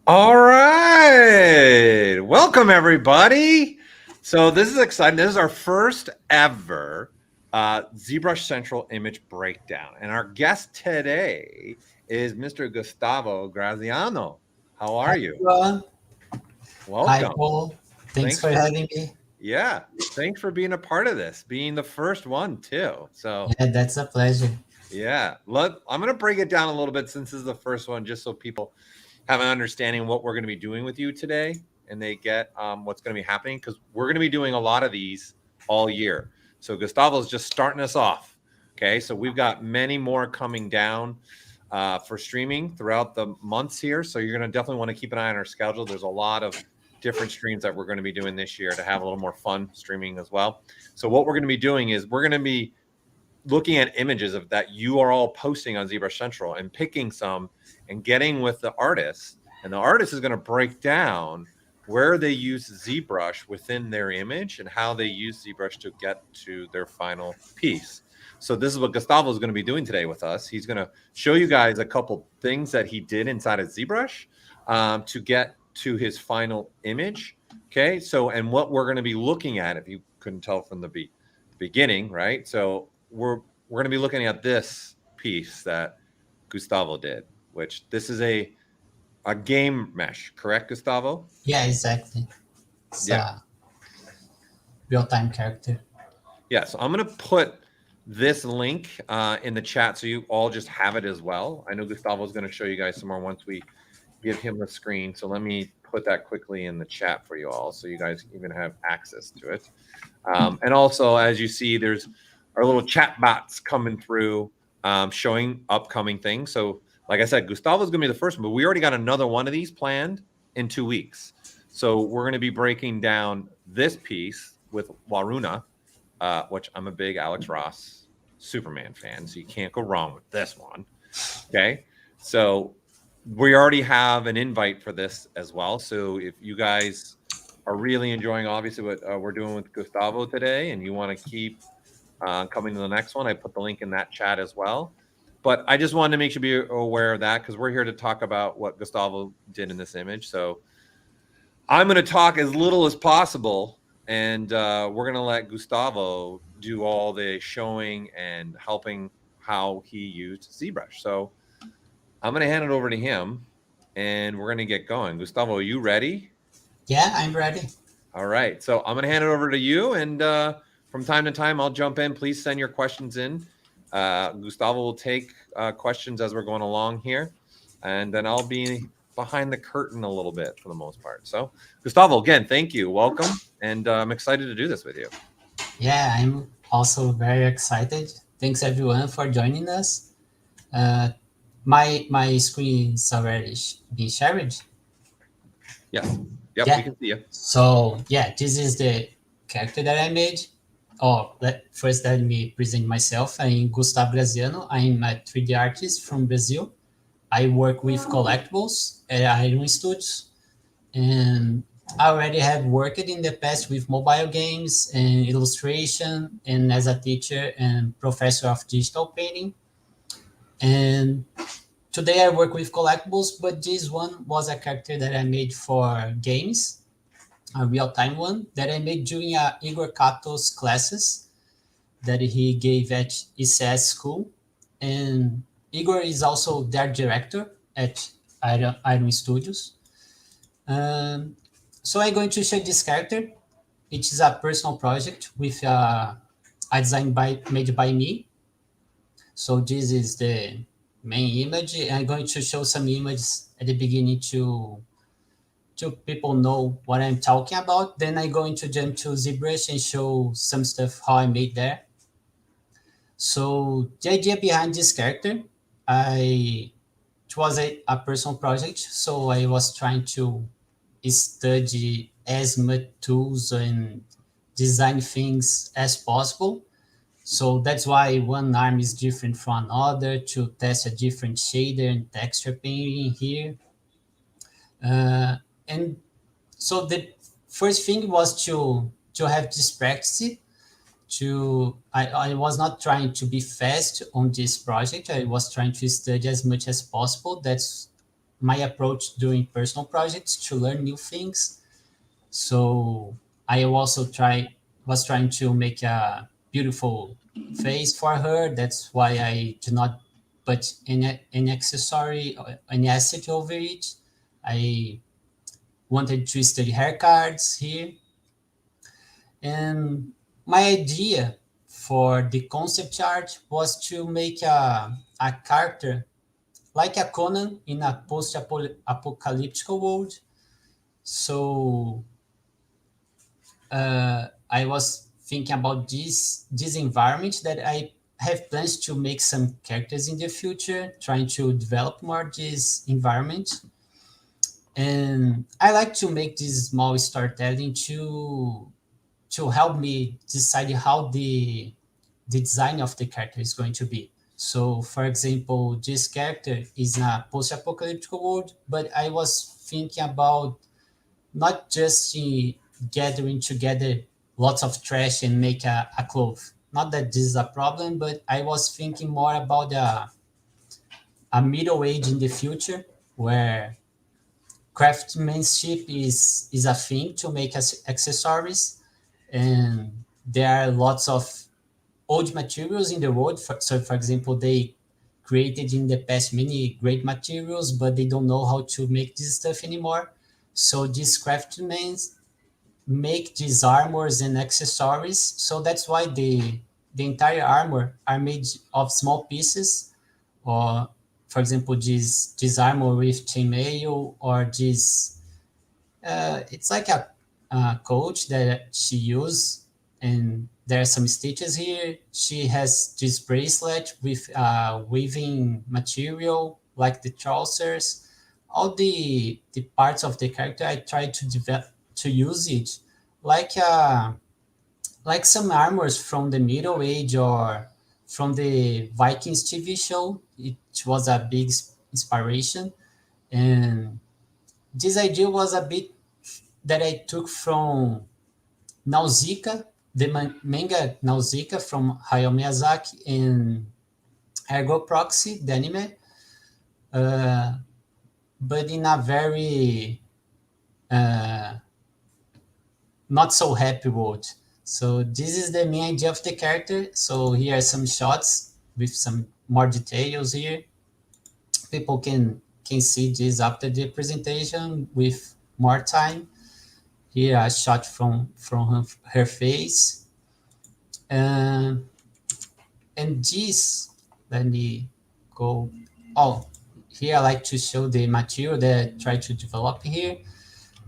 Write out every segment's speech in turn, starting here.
All right. Welcome, everybody. So this is exciting. This is our first ever ZBrushCentral Image Breakdown. And our guest today is Mr. Gustavo Grazziano. How Hi, are you? everyone. Hi, Welcome. Paul. Thanks Thanks for for, having me. yeah, thanks for being a part of this, being the first one, too. So, Yeah, that's a pleasure. yeah, I'm going to break it down a little bit since this is the first one, just so people have an understanding of what we're going to be doing with you today, and they get what's going to be happening, because we're going to be doing a lot of these all year. So Gustavo's just starting us off. Okay, so we've got many more coming down for streaming throughout the months here. So you're going to definitely want to keep an eye on our schedule. There's a lot of different streams that we're going to be doing this year to have a little more fun streaming as well. So what we're going to be doing is we're going to be looking at images of that you are all posting on ZBrushCentral and picking some and getting with the artist, and the artist is going to break down where they use ZBrush within their image and how they use ZBrush to get to their final piece. So this is what Gustavo is going to be doing today with us. He's going to show you guys a couple things that he did inside of ZBrush to get to his final image. Okay, so and what we're going to be looking at, if you couldn't tell from the beginning, right? So we're going to be looking at this piece that Gustavo did, which this is a game mesh, correct, Gustavo? Yeah, exactly. It's Yeah. a real-time character. Yeah, so I'm going to put this link in the chat so you all just have it as well. I know Gustavo is going to show you guys some more once we give him the screen. So let me put that quickly in the chat for you all so you guys even have access to it. And also, as you see, there's our little chat bots coming through showing upcoming things. So like I said, Gustavo's going to be the first one, but we already got another one of these planned in 2 weeks. So we're going to be breaking down this piece with Waruna, which I'm a big Alex Ross Superman fan, so you can't go wrong with this one. Okay, so we already have an invite for this as well. So if you guys are really enjoying, obviously, what we're doing with Gustavo today, and you want to keep coming to the next one, I put the link in that chat as well. But I just wanted to make you be aware of that, because we're here to talk about what Gustavo did in this image. So I'm going to talk as little as possible, and we're going to let Gustavo do all the showing and helping how he used ZBrush. So I'm going to hand it over to him, and we're going to get going. Gustavo, are you ready? Yeah, I'm ready. All right. So I'm going to hand it over to you, and from time to time, I'll jump in. Please send your questions in. Gustavo will take questions as we're going along here, and then I'll be behind the curtain a little bit for the most part. So, Gustavo, again, thank you. Welcome. And I'm excited to do this with you. Yeah, I'm also very excited. Thanks, everyone, for joining us. Uh, my screen is already being shared. Yes. Yep, we Yeah. can see you. So, yeah, this is the character that I made. First, let me present myself. I'm Gustavo Grazziano. I'm a 3D artist from Brazil. I work with collectibles at Outland Studios, and I already have worked in the past with mobile games and illustration, and as a teacher and professor of digital painting. And today I work with collectibles, but this one was a character that I made for games, a real-time one that I made during Igor Kato's classes that he gave at ECS school. And Igor is also their director at Iron Studios. So I'm going to show this character. It is a personal project with a design made by me. So this is the main image. I'm going to show some images at the beginning to people know what I'm talking about. Then I'm going to jump to ZBrush and show some stuff how I made there. So the idea behind this character, it was a personal project. So I was trying to study as much tools and design things as possible. So that's why one arm is different from another, to test a different shader and texture painting here. And so the first thing was to have this practice. I was not trying to be fast on this project. I was trying to study as much as possible. That's my approach during personal projects to learn new things. So I also was trying to make a beautiful face for her. That's why I do not put any accessory or any asset over it. I wanted to study hair cards here. And my idea for the concept art was to make a character like a Conan in a post-apocalyptic world. So I was thinking about this environment that I have plans to make some characters in the future, trying to develop more this environment. And I like to make this small storytelling to help me decide how the design of the character is going to be. So, for example, this character is in a post-apocalyptic world, but I was thinking about not just gathering together lots of trash and make a cloth. Not that this is a problem, but I was thinking more about a middle age in the future where craftsmanship is a thing to make accessories, and there are lots of old materials in the world. So, for example, they created in the past many great materials, but they don't know how to make this stuff anymore. So these craftsmen make these armors and accessories. So that's why the entire armor are made of small pieces. Or, for example, this armor with chainmail, or this it's like a coach that she used, and there are some stitches here. She has this bracelet with weaving material like the trousers. All the parts of the character I try to develop to use it like some armors from the Middle Age or from the Vikings TV show. It was a big inspiration, and this idea was a bit that I took from Nausicaa, the manga Nausicaa from Hayao Miyazaki, and Ergo Proxy, the anime, but in a very not so happy world. So this is the main idea of the character. So here are some shots with some more details here. People can see this after the presentation with more time. Here a shot from her face. And this, let me go. Oh, here I like to show the material that I try to develop here.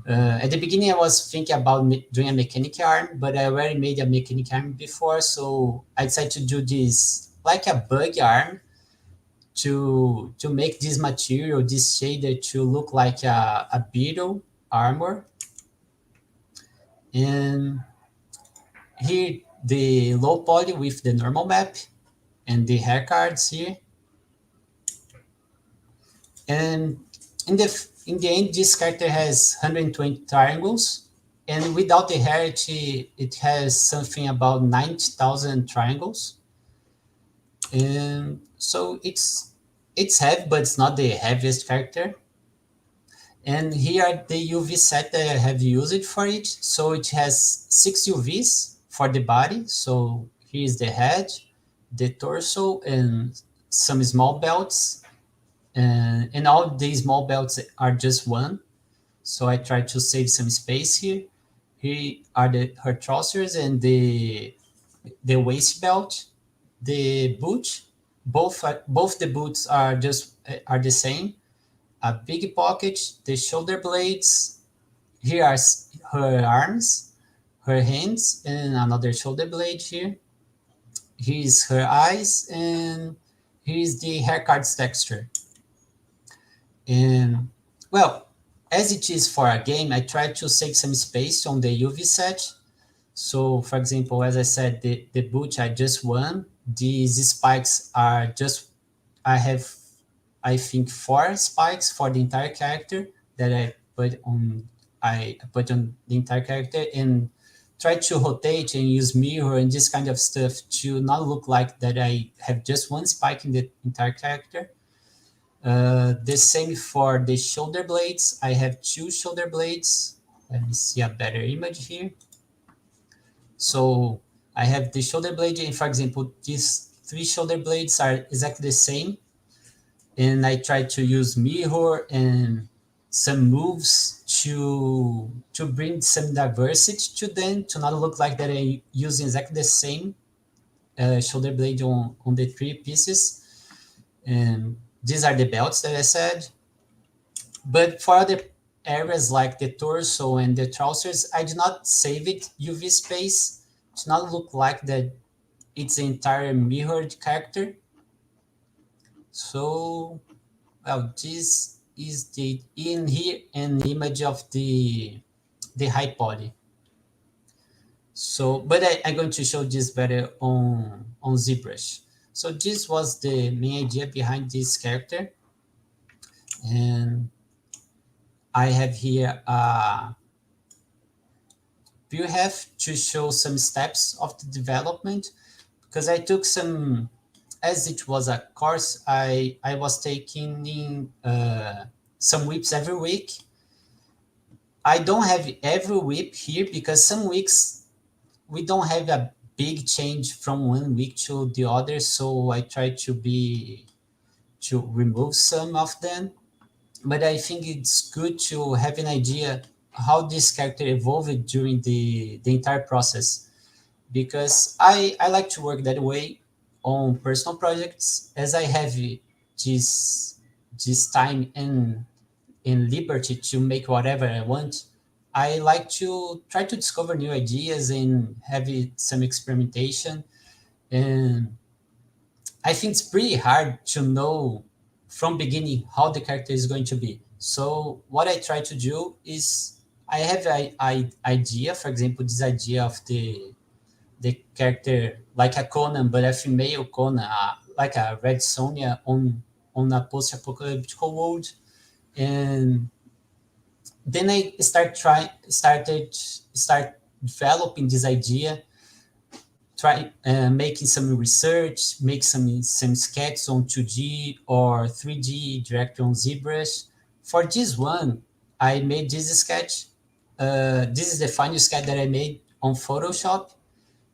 At the beginning, I was thinking about doing a mechanic arm, but I already made a mechanic arm before, so I decided to do this like a bug arm to make this material, this shader, to look like a beetle armor. And here the low poly with the normal map and the hair cards here. And in the end, this character has 120 triangles, and without the hair, it has something about 90,000 triangles. And so it's heavy, but it's not the heaviest character. And here are the UV set that I have used for it. So it has 6 UVs for the body. So here's the head, the torso, and some small belts. And all these small belts are just one. So I try to save some space here. Here are her trousers and the waist belt, the boot. Both the boots are the same. A big pocket, the shoulder blades. Here are her arms, her hands, and another shoulder blade here. Here's her eyes, and here's the hair card's texture. And well, as it is for a game, I try to save some space on the UV set. So, for example, as I said, the boot are just one. These spikes are just, I have, I think, 4 spikes for the entire character that I put on the entire character, and try to rotate and use mirror and this kind of stuff to not look like that I have just one spike in the entire character. The same for the shoulder blades. I have 2 shoulder blades. Let me see a better image here. So I have the shoulder blade, and for example, these 3 shoulder blades are exactly the same. And I try to use mirror and some moves to bring some diversity to them, to not look like that I'm using exactly the same shoulder blade on the 3 pieces. And these are the belts that I said. But for other areas like the torso and the trousers, I do not save it UV space to not look like that it's the entire mirrored character. So, well, this is the in here an image of the high poly. So, but I'm going to show this better on ZBrush. So this was the main idea behind this character. And I have here you have to show some steps of the development, because I took some, as it was a course, I was taking some whips every week. I don't have every whip here because some weeks we don't have a big change from one week to the other, so I try to remove some of them. But I think it's good to have an idea how this character evolved during the entire process, because I like to work that way on personal projects, as I have this time and liberty to make whatever I want. I like to try to discover new ideas and have some experimentation. And I think it's pretty hard to know from beginning how the character is going to be. So what I try to do is I have an idea, for example, this idea of the character like a Conan, but a female Conan, like a Red Sonja on a post-apocalyptic world. And then I start developing this idea, try making some research, make some sketches on 2D or 3D directly on ZBrush. For this one, I made this sketch. This is the final sketch that I made on Photoshop.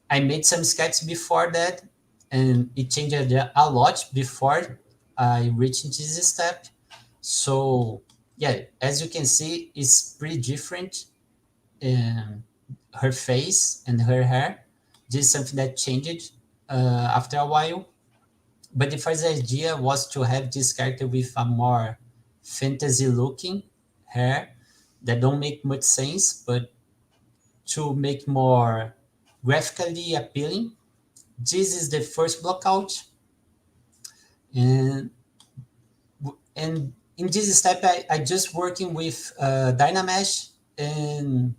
I made some sketches before that, and it changed a lot before I reached this step. So yeah, as you can see, it's pretty different. Her face and her hair. This is something that changed after a while. But the first idea was to have this character with a more fantasy looking hair that don't make much sense, but to make more graphically appealing. This is the first block out. And in this step, I just working with Dynamesh and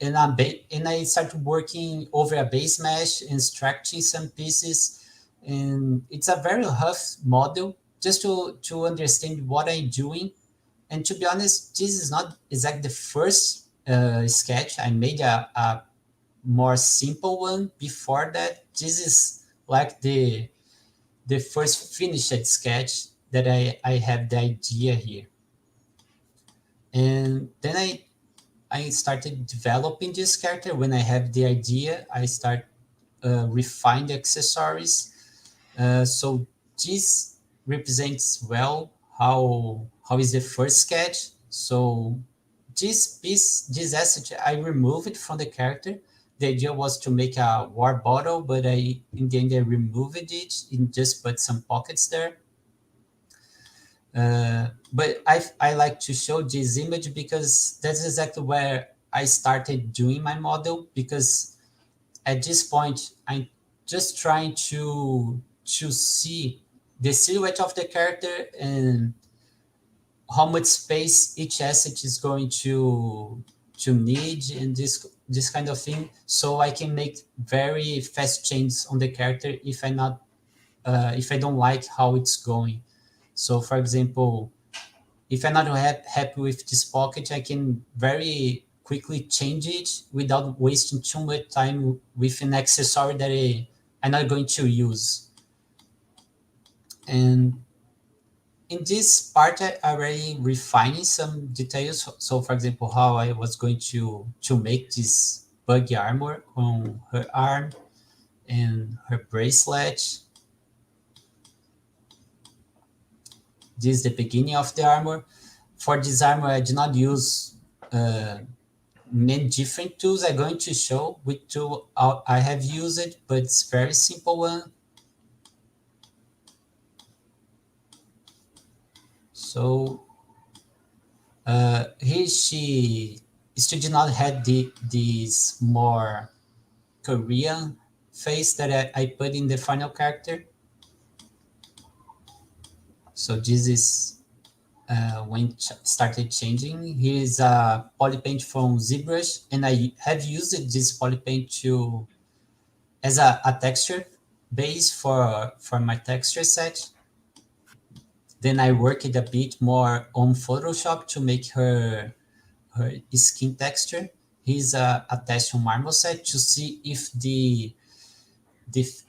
I started working over a base mesh, instructing some pieces, and it's a very rough model just to understand what I'm doing. And to be honest, this is not exactly the first sketch. I made a more simple one before that. This is like the first finished sketch that I have the idea here. And then I started developing this character. When I have the idea, I start refine the accessories. So this represents well how is the first sketch. So this asset, I removed it from the character. The idea was to make a war bottle, but in the end I removed it and just put some pockets there. But I like to show this image because that's exactly where I started doing my model, because at this point I'm just trying to see the silhouette of the character and how much space each asset is going to need, and this kind of thing, so I can make very fast changes on the character if I don't like how it's going. So for example, if I'm not happy with this pocket, I can very quickly change it without wasting too much time with an accessory that I'm not going to use. And in this part, I already refining some details. So for example, how I was going to make this buggy armor on her arm and her bracelet. This is the beginning of the armor. For this armor, I did not use many different tools. I'm going to show which tool I have used, but it's very simple one. So here she still did not have this more Korean face that I put in the final character. So this is when it started changing. Here is a polypaint from ZBrush, and I have used this polypaint as a texture base for my texture set. Then I worked a bit more on Photoshop to make her skin texture. Here's a test on Marmoset to see if the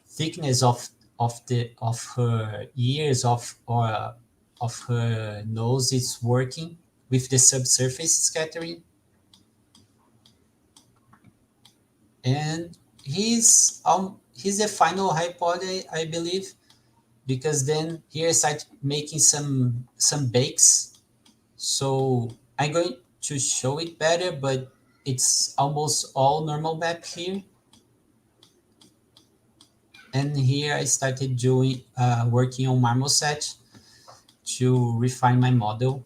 thickness of her ears or of her nose is working with the subsurface scattering. And he's a final high poly, I believe, because then here I start making some bakes. So I'm going to show it better, but it's almost all normal map here. And here I started doing working on Marmoset to refine my model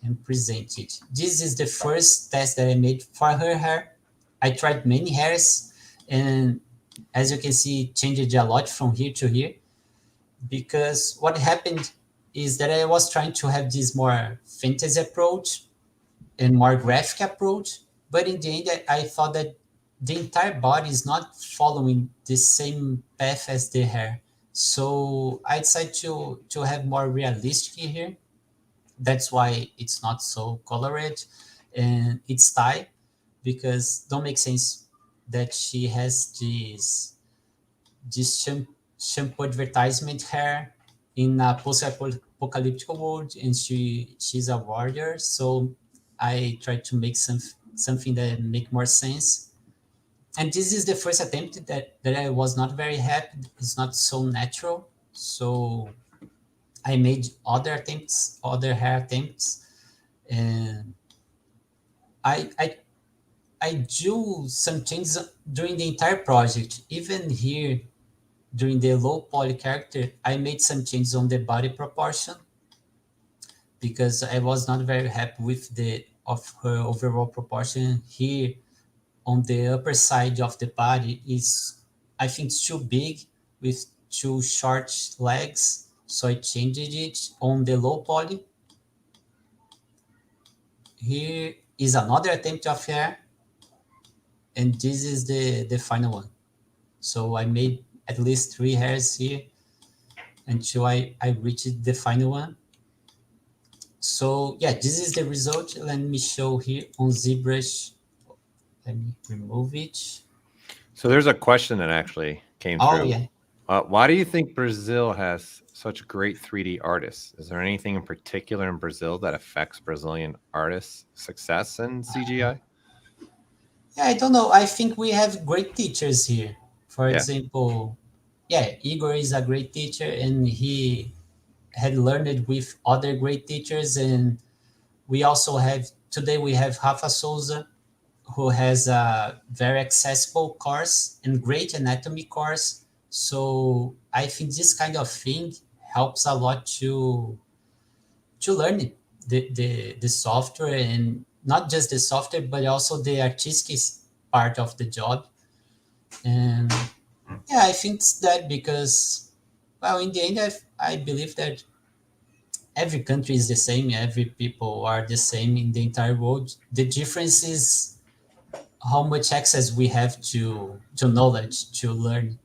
and present it. This is the first test that I made for her hair. I tried many hairs, and as you can see, it changed a lot from here to here, because what happened is that I was trying to have this more fantasy approach and more graphic approach, but in the end, I thought that the entire body is not following the same path as the hair. So I decided to have more realistic here. That's why it's not so colored and it's tie, because don't make sense that she has this shampoo advertisement hair in a post-apocalyptic world, and she's a warrior. So I tried to make something that make more sense. And this is the first attempt that I was not very happy. It's not so natural. So I made other hair attempts, and I do some changes during the entire project. Even here, during the low poly character, I made some changes on the body proportion, because I was not very happy with of her overall proportion. Here on the upper side of the body is, I think, it's too big with too short legs. So I changed it on the low poly. Here is another attempt of hair, and this is the final one. So I made at least 3 hairs here until I reached the final one. So yeah, this is the result. Let me show here on ZBrush. Let me remove it. So there's a question that actually came through. Oh yeah. Why do you think Brazil has such great 3D artists? Is there anything in particular in Brazil that affects Brazilian artists' success in CGI? Yeah, I don't know. I think we have great teachers here. For example, Igor is a great teacher, and he had learned with other great teachers. And we also have, today we have Rafa Souza, who has a very accessible course and great anatomy course. So I think this kind of thing helps a lot to learn the software, and not just the software, but also the artistic part of the job. And yeah, I think it's that, because, well, in the end, I believe that every country is the same, every people are the same in the entire world. The difference is how much access we have to knowledge to learn.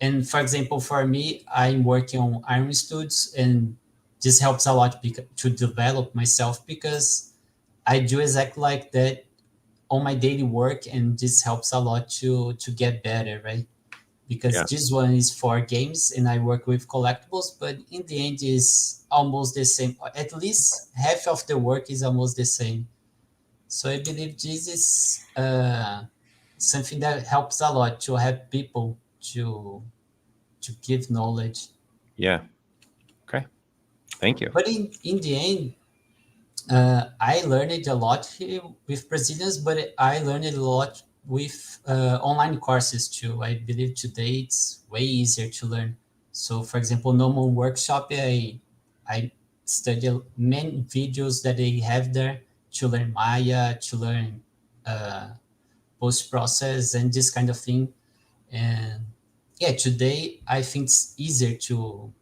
And for example, for me, I'm working on Iron Studios, and this helps a lot to develop myself, because I do exactly like that on my daily work, and this helps a lot to get better, right? because Yeah. this one is for games and I work with collectibles, but in the end is almost the same. At least half of the work is almost the same. So I believe this is something that helps a lot to have people to give knowledge. Yeah. Okay. Thank you. But in the end, I learned a lot here with Brazilians, but I learned a lot with online courses too. I believe today it's way easier to learn. So, for example, normal workshop, I study many videos that they have there to learn Maya, to learn post process and this kind of thing. And yeah, today I think it's easier to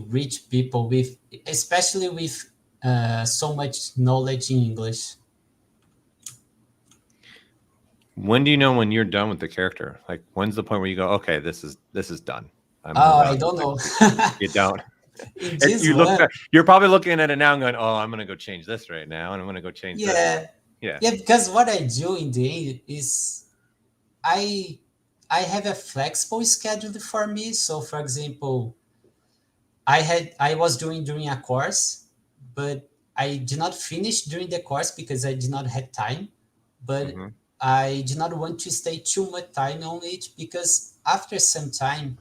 reach people with, especially with so much knowledge in English. When do you know when you're done with the character? Like, when's the point where you go, okay, this is done. I don't know. You don't. In If this you one, you're probably looking at it now and going, oh, I'm going to go change this right now, and I'm going to go change this. yeah, because what I do in the end is I have a flexible schedule for me. So, for example, I was doing during a course, but I did not finish during the course because I did not have time. But Mhm. I did not want to stay too much time on it because after some time,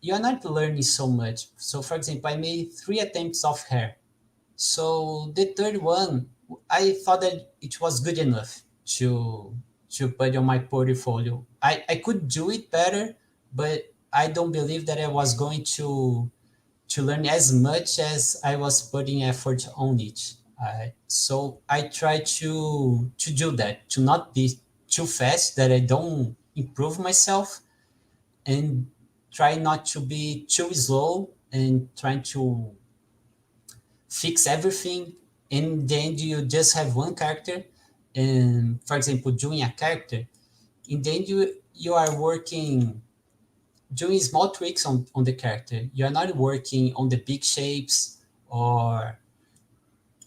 you're not learning so much. So, for example, I made 3 attempts of hair. So the third one, I thought that it was good enough to put on my portfolio. I could do it better, but I don't believe that I was going to learn as much as I was putting effort on it. So I try to do that, to not be too fast that I don't improve myself, and try not to be too slow and trying to fix everything. In the end, you just have one character. And for example, doing a character, in the end, you are working doing small tweaks on the character. You are not working on the big shapes or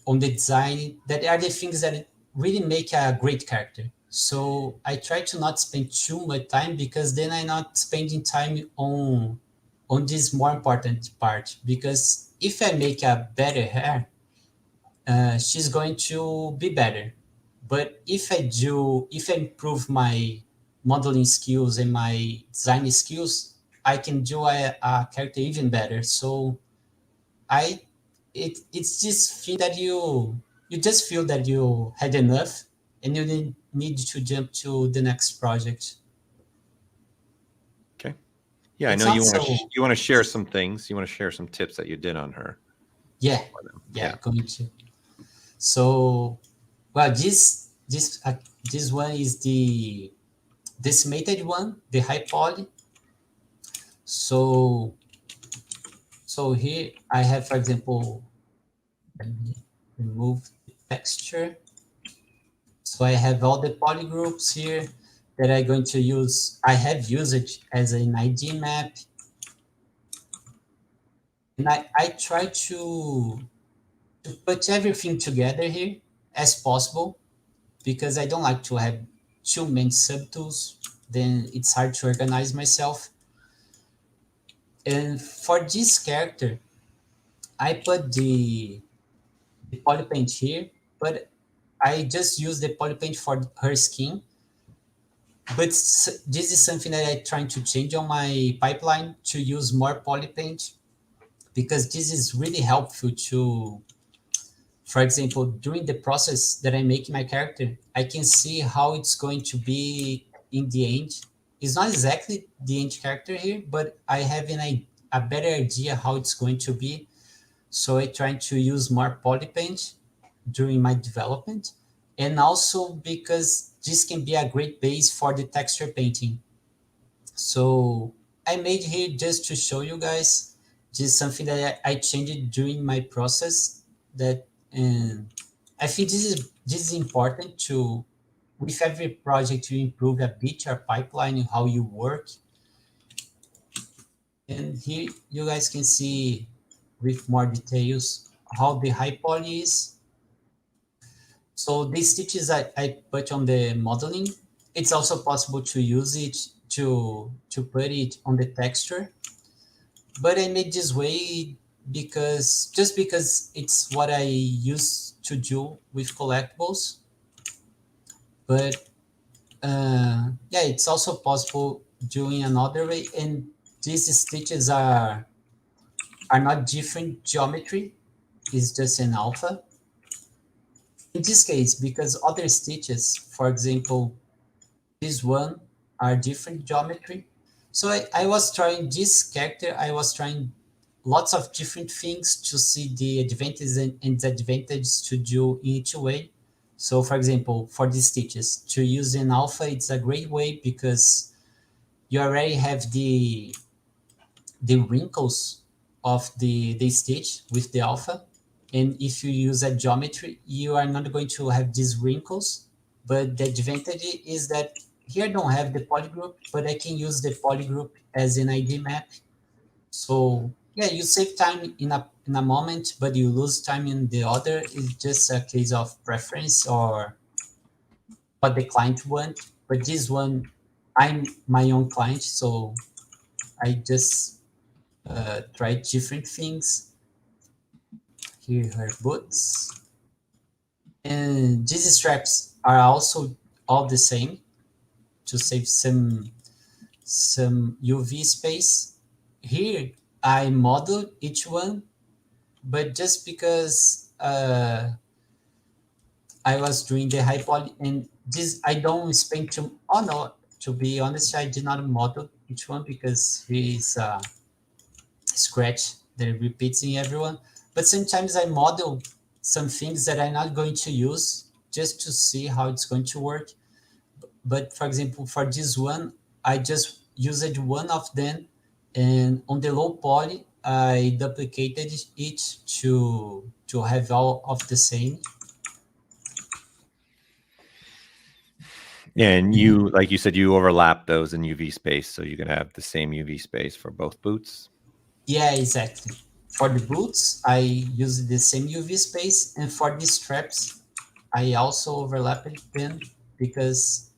on the design. That are the things that really make a great character. So I try to not spend too much time, because then I'm not spending time on this more important part. Because if I make a better hair, she's going to be better. But if I improve my modeling skills and my design skills, I can do a character even better. So I, it's this thing that you just feel that you had enough, and you need to jump to the next project. Okay. Yeah, It's I know you want also you want to share some things. You want to share some tips that you did on her. yeah for them. yeah going to. So well, this one is the decimated one, the high poly. So here I have, for example, let me remove the texture. So I have all the poly groups here that I'm going to use. I have used it as an ID map. And I try to put everything together here as possible, because I don't like to have too many subtools. Then it's hard to organize myself. And for this character, I put the poly paint here, but I just use the poly paint for her skin. But this is something that I'm trying to change on my pipeline, to use more poly paint, because this is really helpful to, for example, during the process that I'm making my character, I can see how it's going to be in the end. It's not exactly the end character here, but I have a better idea how it's going to be. So I try to use more poly paint during my development, and also because this can be a great base for the texture painting. So I made here just to show you guys, just something that I changed during my process. That I think this is important to, with every project, to improve a bit your pipeline and how you work. And here you guys can see with more details how the high poly is. So these stitches I put on the modeling. It's also possible to use it to put it on the texture, but I made this way because it's what I used to do with collectibles. But yeah, it's also possible doing another way, and these stitches are not different geometry, it's just an alpha. In this case, because other stitches, for example, this one are different geometry. So I was trying this character, I was trying lots of different things to see the advantages and disadvantages to do in each way. So for example, for these stitches, to use an alpha, it's a great way because you already have the wrinkles of the stitch with the alpha. And if you use a geometry, you are not going to have these wrinkles. But the advantage is that here I don't have the polygroup, but I can use the polygroup as an ID map. So yeah, you save time in a moment, but you lose time in the other. It's just a case of preference or what the client want. But this one, I'm my own client, so I just try different things. Here her boots. And these straps are also all the same to save some UV space. Here I modeled each one, but just because I was doing the high poly, and this I don't spend too. Oh no, to be honest, I did not model each one because he's scratch that repeats in everyone. But sometimes I model some things that I'm not going to use just to see how it's going to work. But for example, for this one, I just used one of them, and on the low poly, I duplicated it to have all of the same. Yeah, and you, like you said, you overlap those in UV space, so you can have the same UV space for both boots. Yeah, exactly. For the boots, I use the same UV space, and for the straps, I also overlapped them because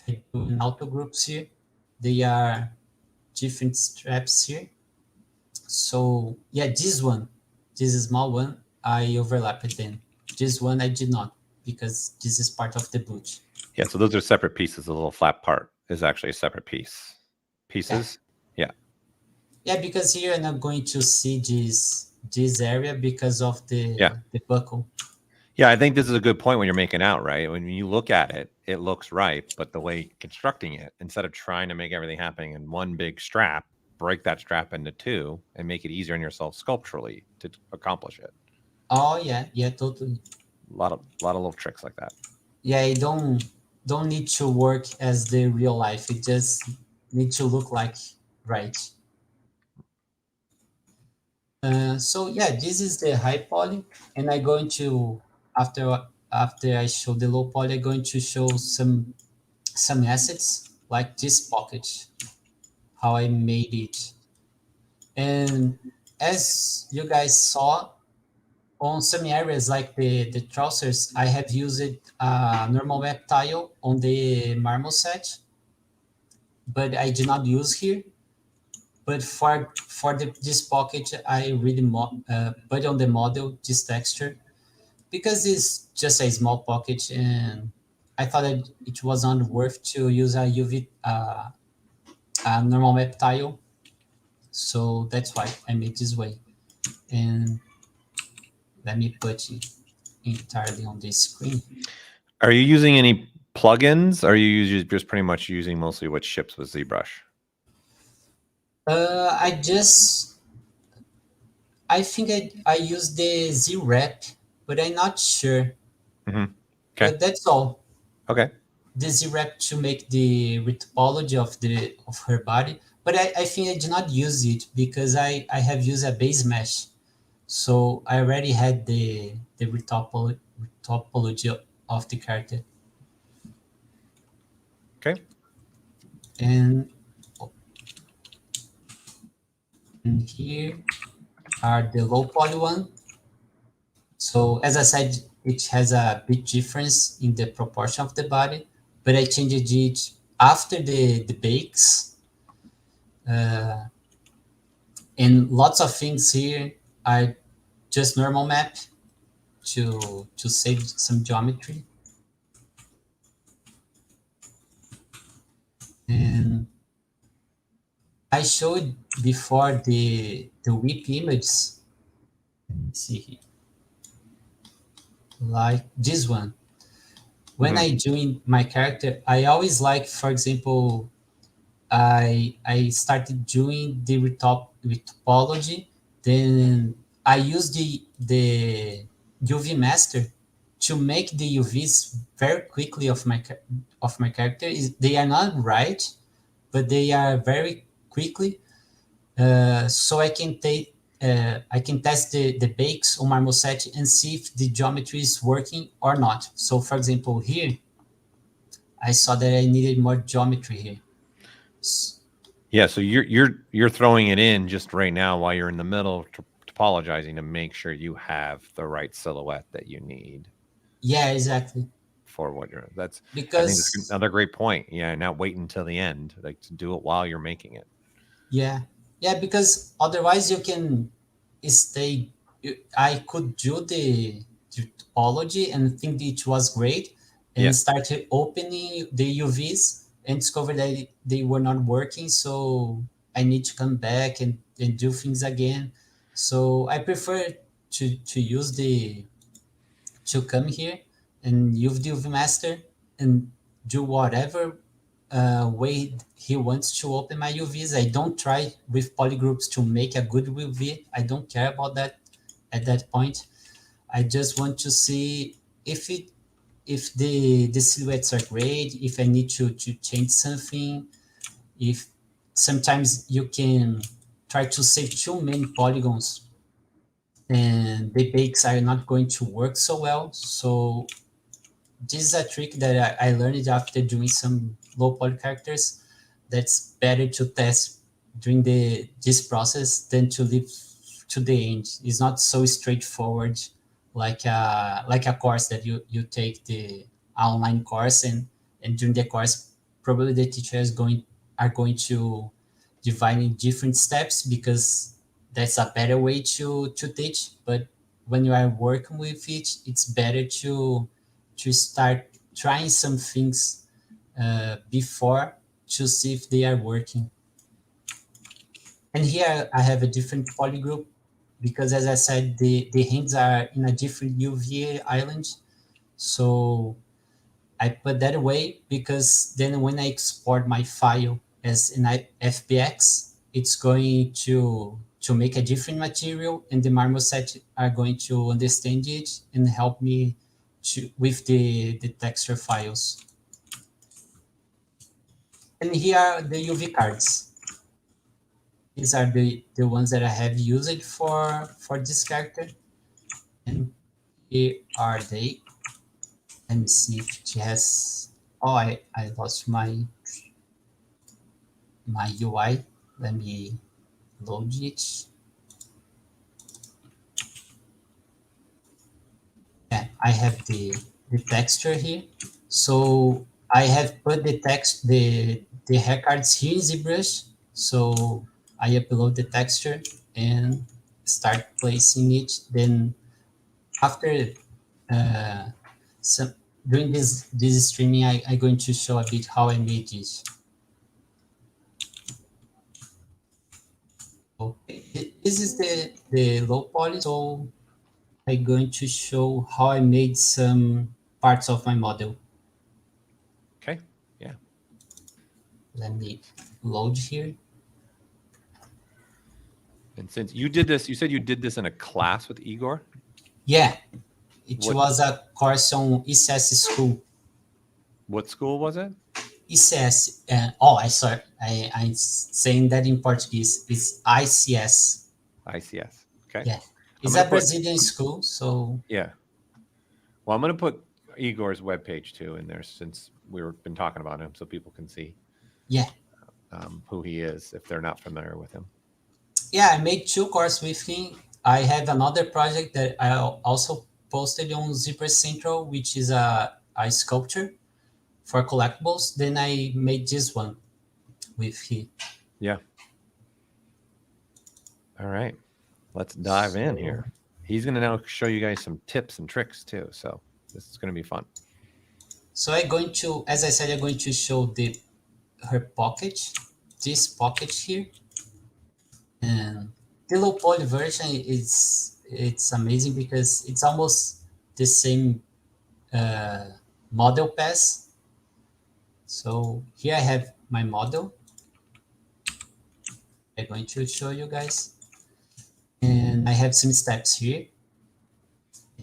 I do in auto groups here. They are different straps here. So yeah, this small one, I overlapped them. This one I did not because this is part of the boot. Yeah, so those are separate pieces. The little flat part is actually a separate piece. Pieces? Yeah. Yeah, because here I'm not going to see this area because of the buckle. Yeah, I think this is a good point when you're making out, right? When you look at it, it looks right, but the way constructing it, instead of trying to make everything happen in one big strap, break that strap into two and make it easier on yourself sculpturally to accomplish it. Oh yeah, totally. A lot of little tricks like that. Yeah, I don't need to work as the real life. It just need to look like right. So yeah, this is the high poly, and I'm going to after I show the low poly, I'm going to show some assets like this pocket, how I made it. And as you guys saw, on some areas like the trousers, I have used a normal web tile on the marble set, but I did not use here. But for this pocket, I really put on the model this texture because it's just a small pocket, and I thought that it was not worth to use a UV a normal map tile. So that's why I made this way. And let me put it entirely on this screen. Are you using any plugins? Or are you just pretty much using mostly what ships with ZBrush? I think I use the ZWrap, but I'm not sure. Mm-hmm. Okay. But that's all. Okay. The ZWrap to make the retopology of her body. But I think I did not use it because I have used a base mesh. So I already had the retopology of the character. Okay. And here are the low poly one. So as I said, it has a big difference in the proportion of the body, but I changed it after the bakes, and lots of things here are just normal map to save some geometry. And I showed before the whip images. Let's see here, like this one. When I join my character, I always like, for example, I started doing the topology. Then I use the UV master to make the UVs very quickly of my character. They are not right, but they are very quickly. So I can test the bakes on Marmoset and see if the geometry is working or not. So for example, here, I saw that I needed more geometry here. Yeah, so you're throwing it in just right now while you're in the middle topologizing to make sure you have the right silhouette that you need. Yeah, exactly. For what you're that's because I think that's another great point. Yeah, not wait until the end, like to do it while you're making it. Yeah, because otherwise you can stay. I could do the topology and think it was great, and start opening the UVs and discover that they were not working. So I need to come back and do things again. So I prefer to use to come here and use the UV master and do whatever way he wants to open my UVs. I don't try with polygroups to make a good UV. I don't care about that at that point. I just want to see if the silhouettes are great, if I need to change something, if sometimes you can try to save too many polygons and the bakes are not going to work so well. So this is a trick that I learned after doing some low poly characters. That's better to test during this process than to leave to the end. It's not so straightforward like a course that you take the online course and during the course probably the teacher are going to divide in different steps because that's a better way to teach. But when you are working with it, it's better to start trying some things before to see if they are working. And here I have a different polygroup because, as I said, the hands are in a different UV island. So I put that away because then when I export my file as an FBX, it's going to make a different material, and the Marmoset are going to understand it and help me with the texture files. And here are the UV cards. These are the ones that I have used for this character. And here are they. Let me see if it has. Oh, I lost my UI. Let me load it. Yeah, I have the texture here. So I have put the hair cards here in ZBrush. So I upload the texture and start placing it. Then after during this streaming, I'm going to show a bit how I made this. Okay, this is the low poly. So I'm going to show how I made some parts of my model. Okay, yeah. Let me load here. And since you did this, you said you did this in a class with Igor? Yeah, it was a course on ECS school. What school was it? ECS. I'm saying that in Portuguese. It's ICS. ICS. Okay. Yeah, it's a Brazilian school. So yeah. Well, I'm going to put Igor's webpage too in there since we've been talking about him, so people can see. Yeah. Who he is if they're not familiar with him. Yeah, I made 2 courses with him. I have another project that I also posted on ZBrushCentral, which is a sculpture for collectibles, then I made this one with he. Yeah. All right. Let's dive in here. He's going to now show you guys some tips and tricks too. So this is going to be fun. So I'm going to, as I said, I'm going to show her pocket, this pocket here. And the low poly version it's amazing because it's almost the same model pass. So here I have my model. I'm going to show you guys. And I have some steps here.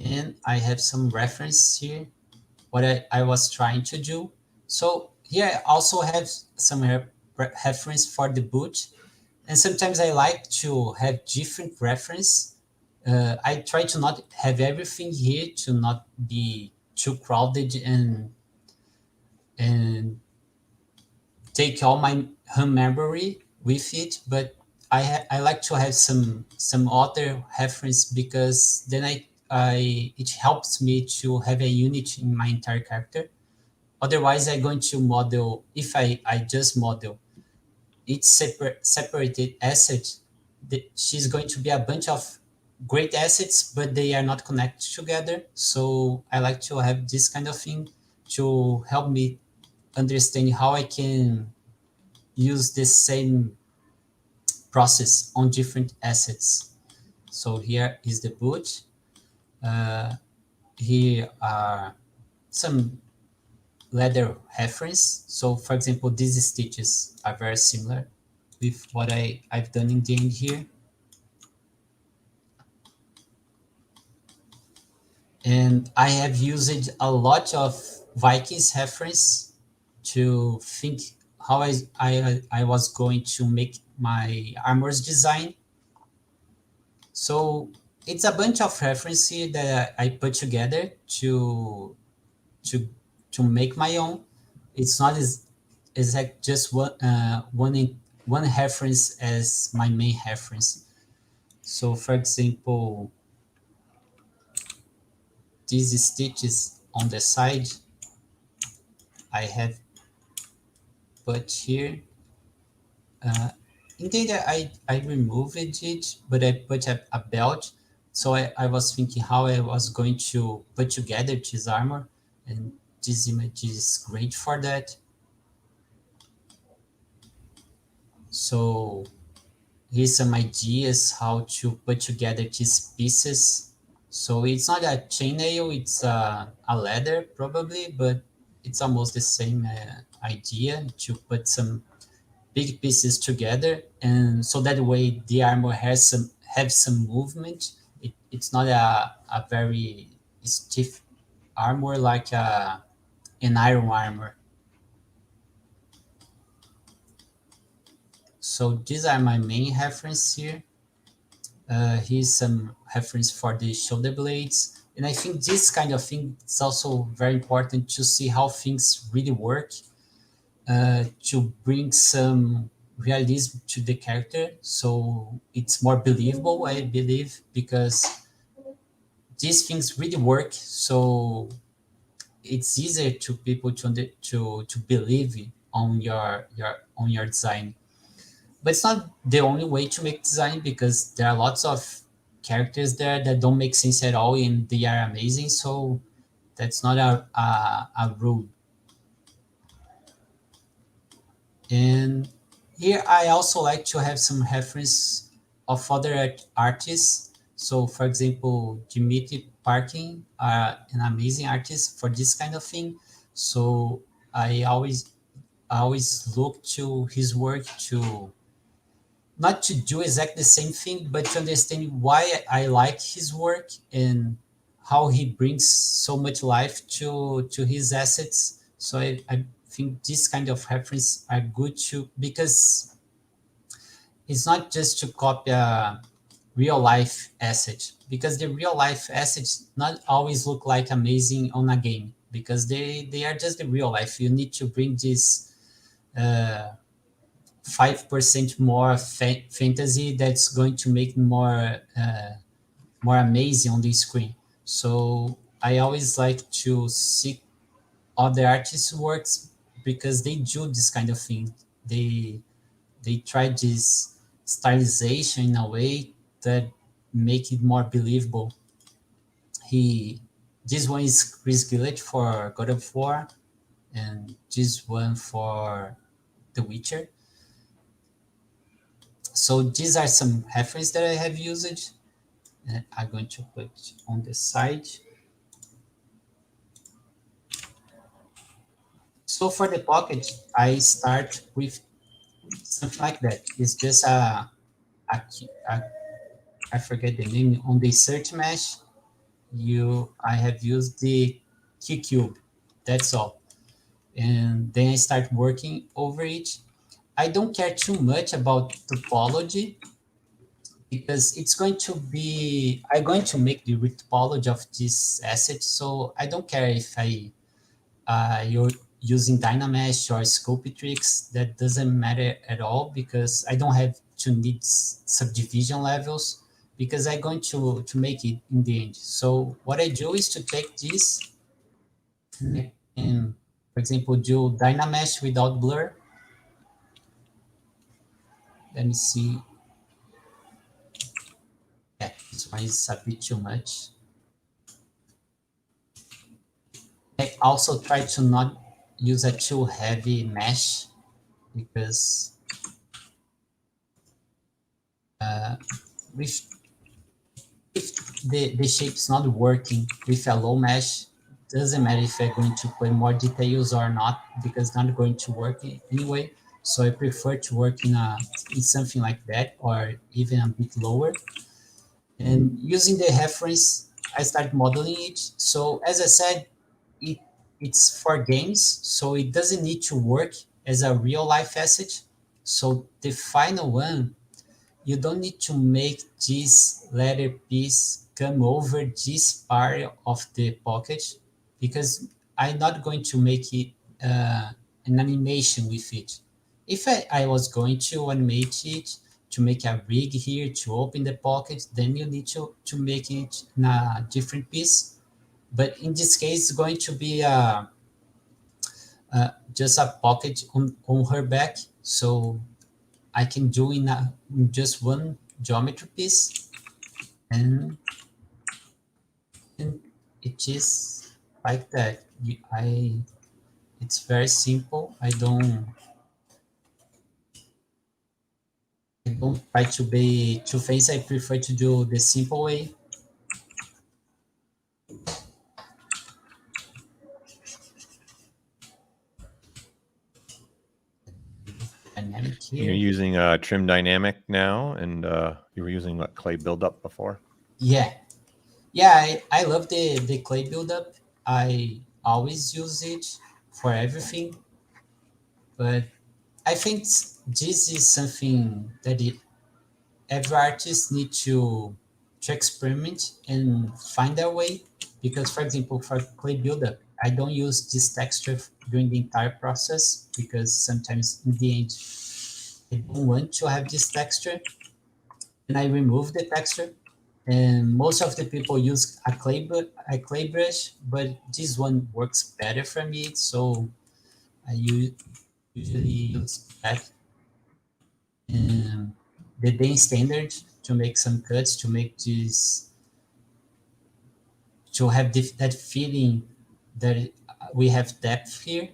And I have some reference here, what I was trying to do. So here I also have some reference for the boot. And sometimes I like to have different reference. I try to not have everything here to not be too crowded and take all my home memory with it. But I like to have some other reference because then it helps me to have a unit in my entire character. Otherwise, I'm going to model, if I just model each separated asset, she's going to be a bunch of great assets, but they are not connected together. So I like to have this kind of thing to help me understand how I can use the same process on different assets. So here is the boot. Here are some leather reference. So for example, these stitches are very similar with what I've done in the end here. And I have used a lot of Vikings reference to think how I was going to make my armors design. So it's a bunch of references here that I put together to make my own. It's not as like just one reference as my main reference. So for example, these stitches on the side, I have put here. Indeed, I removed it, but I put a belt. So I was thinking how I was going to put together this armor, and this image is great for that. So here's some ideas how to put together these pieces. So it's not a chainmail, it's a leather probably, but it's almost the same idea to put some big pieces together, and so that way the armor has some movement. It's not a very stiff armor like an iron armor. So these are my main reference here. Here's some reference for the shoulder blades. And I think this kind of thing is also very important to see how things really work, to bring some realism to the character. So it's more believable, I believe, because these things really work. So it's easier to people to believe on your design. But it's not the only way to make design, because there are lots of characters there that don't make sense at all and they are amazing. So that's not a rule. And here I also like to have some reference of other artists. So for example, Dimitri Parkin are an amazing artist for this kind of thing. So I always look to his work to not to do exactly the same thing, but to understand why I like his work and how he brings so much life to his assets. So I think this kind of reference are good too, because it's not just to copy a real life asset, because the real life assets not always look like amazing on a game, because they are just the real life. You need to bring this 5% more fantasy that's going to make more amazing on the screen. So I always like to seek other artists works because they do this kind of thing. They try this stylization in a way that make it more believable. This one is Chris Gillett for God of War, and this one for The Witcher. So these are some references that I have used. And I'm going to put on the side. So for the pocket, I start with something like that. It's just I forget the name on the search mesh. I have used the key cube. That's all. And then I start working over it. I don't care too much about topology because I'm going to make the topology of this asset. So I don't care if you're using Dynamesh or Sculptrix. That doesn't matter at all because I don't have to need subdivision levels because I'm going to make it in the end. So what I do is to take this and, for example, do Dynamesh without blur. Let me see. Yeah, this one is a bit too much. I also try to not use a too heavy mesh because if the shape's not working with a low mesh, doesn't matter if I'm going to put more details or not because it's not going to work anyway. So I prefer to work in something like that or even a bit lower. And using the reference, I start modeling it. So as I said, it's for games, so it doesn't need to work as a real life asset. So the final one, you don't need to make this letter piece come over this part of the pocket because I'm not going to make it an animation with it. If I was going to animate it, to make a rig here, to open the pocket, then you need to make it in a different piece. But in this case, it's going to be just a pocket on her back. So I can do in just one geometry piece. And it is like that. It's very simple. I don't try to be too fancy. I prefer to do the simple way. Dynamic here. You're using Trim Dynamic now, and you were using what, clay buildup before? Yeah, I love the clay buildup. I always use it for everything, but I think this is something that every artist needs to experiment and find their way. Because, for example, for clay buildup, I don't use this texture during the entire process because sometimes in the end, I don't want to have this texture, and I remove the texture. And most of the people use a clay brush, but this one works better for me, so I usually use that. And the Dane standard to make some cuts to make this, to have that feeling that we have depth here.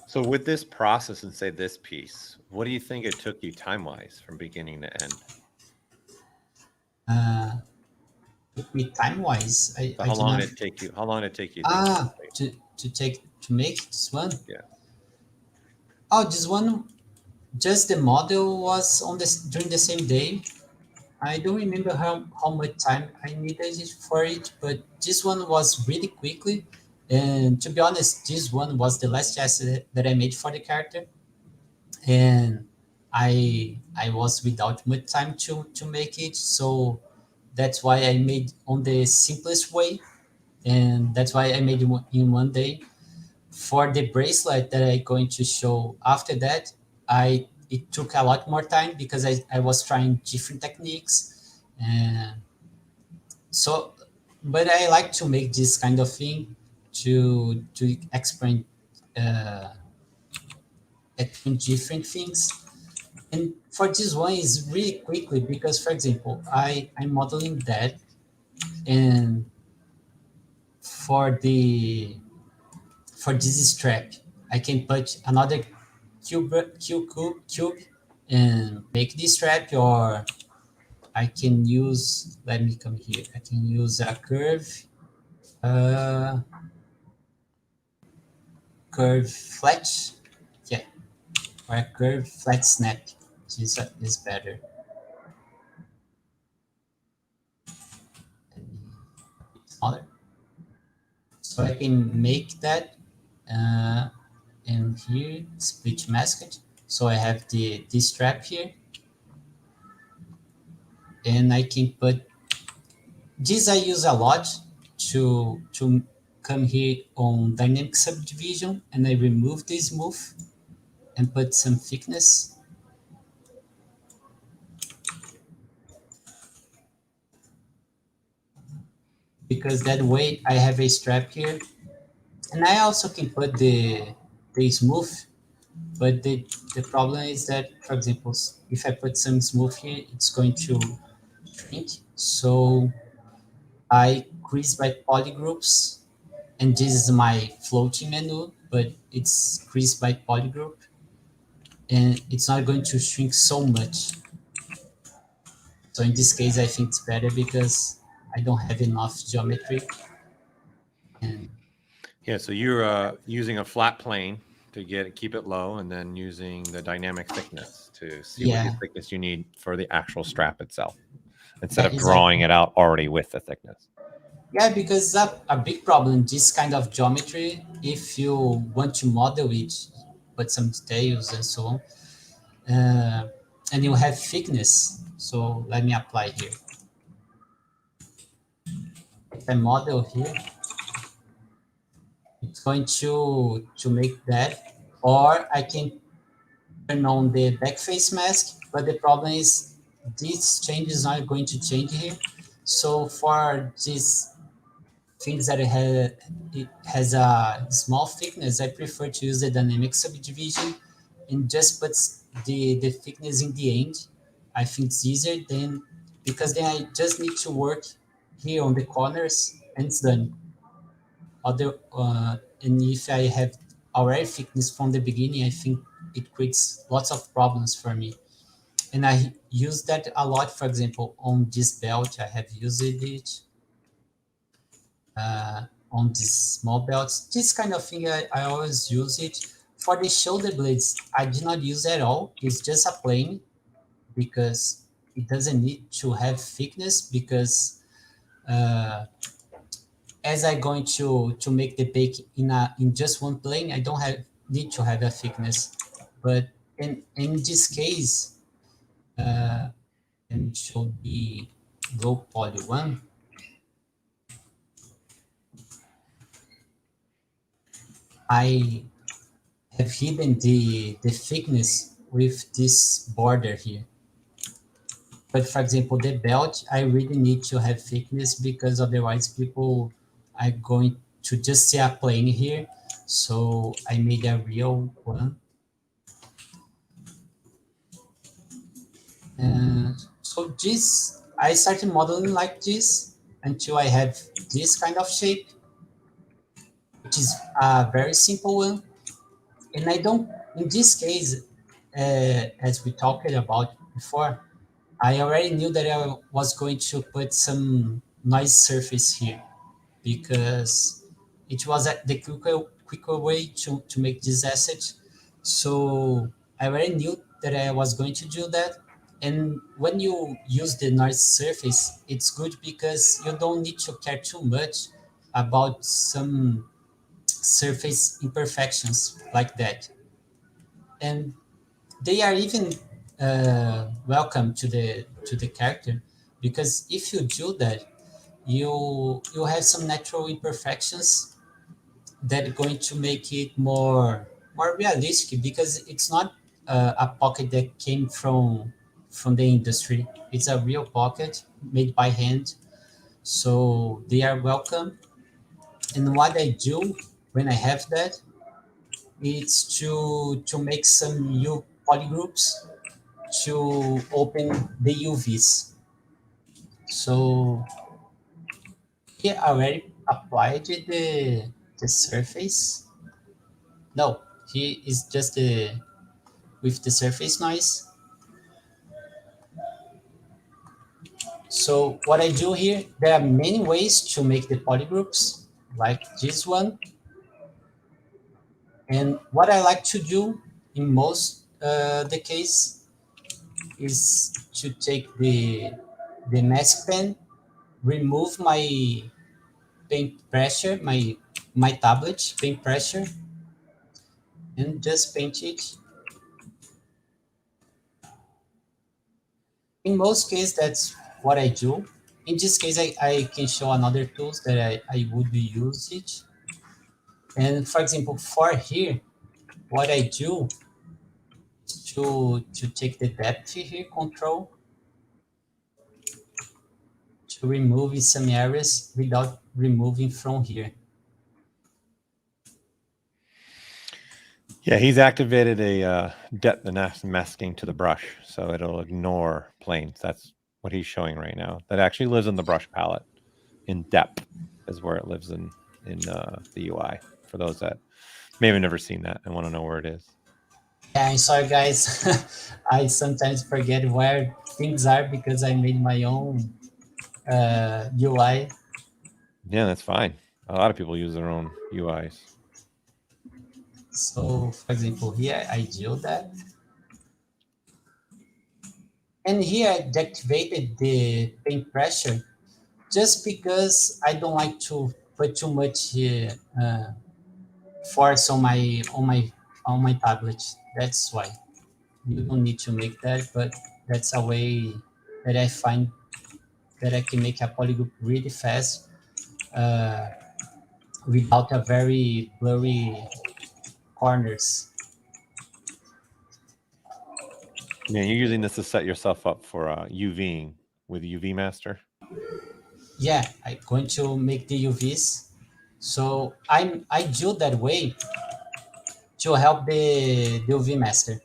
So with this process and say this piece, what do you think it took you time-wise from beginning to end? Took me time-wise. How long did it take you? How long did it take you? To make this one? Yeah. Oh, this one, just the model was during the same day. I don't remember how much time I needed for it, but this one was really quickly. And to be honest, this one was the last asset that I made for the character. And I was without much time to make it. So that's why I made on the simplest way. And that's why I made it in one day. For the bracelet that I'm going to show after that, it took a lot more time because I was trying different techniques, and So, but I like to make this kind of thing to explain different things. And for this one is really quickly because, for example, I'm modeling that, and for the for this strap, I can put another cube and make this strap, or I can use, let me come here, I can use a uh, curve flat, yeah, or a curve flat snap. This is better. Smaller. So I can make that, and here split mask it. So I have this strap here, and I can put this. I use a lot to come here on dynamic subdivision, and I remove this smooth and put some thickness. Because that way I have a strap here, and I also can put the smooth, but the problem is that, for example, if I put some smooth here, it's going to shrink. So I crease by polygroups, and this is my floating menu, but it's creased by polygroup, and it's not going to shrink so much. So in this case, I think it's better because I don't have enough geometry. And yeah, so you're using a flat plane to keep it low, and then using the dynamic thickness to see what the thickness you need for the actual strap itself, instead of drawing it out already with the thickness. Yeah, because a big problem, this kind of geometry, if you want to model it, put some details and so on, and you have thickness. So let me apply here. If I model here, it's going to make that, or I can turn on the back face mask, but the problem is these changes are going to change here. So for these things that it has a small thickness, I prefer to use the dynamic subdivision and just put the thickness in the end. I think it's easier then, because then I just need to work here on the corners and it's done. And if I have already thickness from the beginning, I think it creates lots of problems for me. And I use that a lot. For example, on this belt, I have used it. On these small belts, this kind of thing, I always use it. For the shoulder blades, I do not use at all. It's just a plane because it doesn't need to have thickness, because as I'm going to make the bake in just one plane, I don't need to have a thickness. But in this case, and it should be low poly one. I have hidden the thickness with this border here. But for example, the belt, I really need to have thickness, because otherwise people are going to just see a plane here. So I made a real one. And so this, I started modeling like this until I have this kind of shape, which is a very simple one. And I don't, in this case, as we talked about before, I already knew that I was going to put some noise surface here, because it was the quicker way to make this asset. So I already knew that I was going to do that. And when you use the noise surface, it's good because you don't need to care too much about some surface imperfections like that. And they are even welcome to the character, because if you do that, you have some natural imperfections that are going to make it more realistic, because it's not a pocket that came from the industry. It's a real pocket made by hand. So they are welcome. And what I do when I have that, it's to make some new polygroups to open the UVs. So here I already applied the surface. No, here is just the with the surface noise. So what I do here, there are many ways to make the polygroups, like this one. And what I like to do in most the case is to take the mask pen, remove my paint pressure, my tablet paint pressure, and just paint it. In most cases, that's what I do. In this case, I can show another tools that I would use it. And for example, for here, what I do is to take the depth here, control, to remove some areas without removing from here. Yeah, he's activated a depth and masking to the brush, so it'll ignore planes. That's what he's showing right now. That actually lives in the brush palette. In depth is where it lives in the UI. For those that may have never seen that and want to know where it is. Yeah, I'm sorry, guys. I sometimes forget where things are because I made my own UI. Yeah, that's fine. A lot of people use their own UIs. So, for example, here I do that. And here I deactivated the paint pressure just because I don't like to put too much force on my tablet. That's why. You don't need to make that, but that's a way that I find that I can make a polygroup really fast without a very blurry corners. Yeah, you're using this to set yourself up for UVing with UV Master. Yeah, I'm going to make the UVs. So I do that way to help the UV master.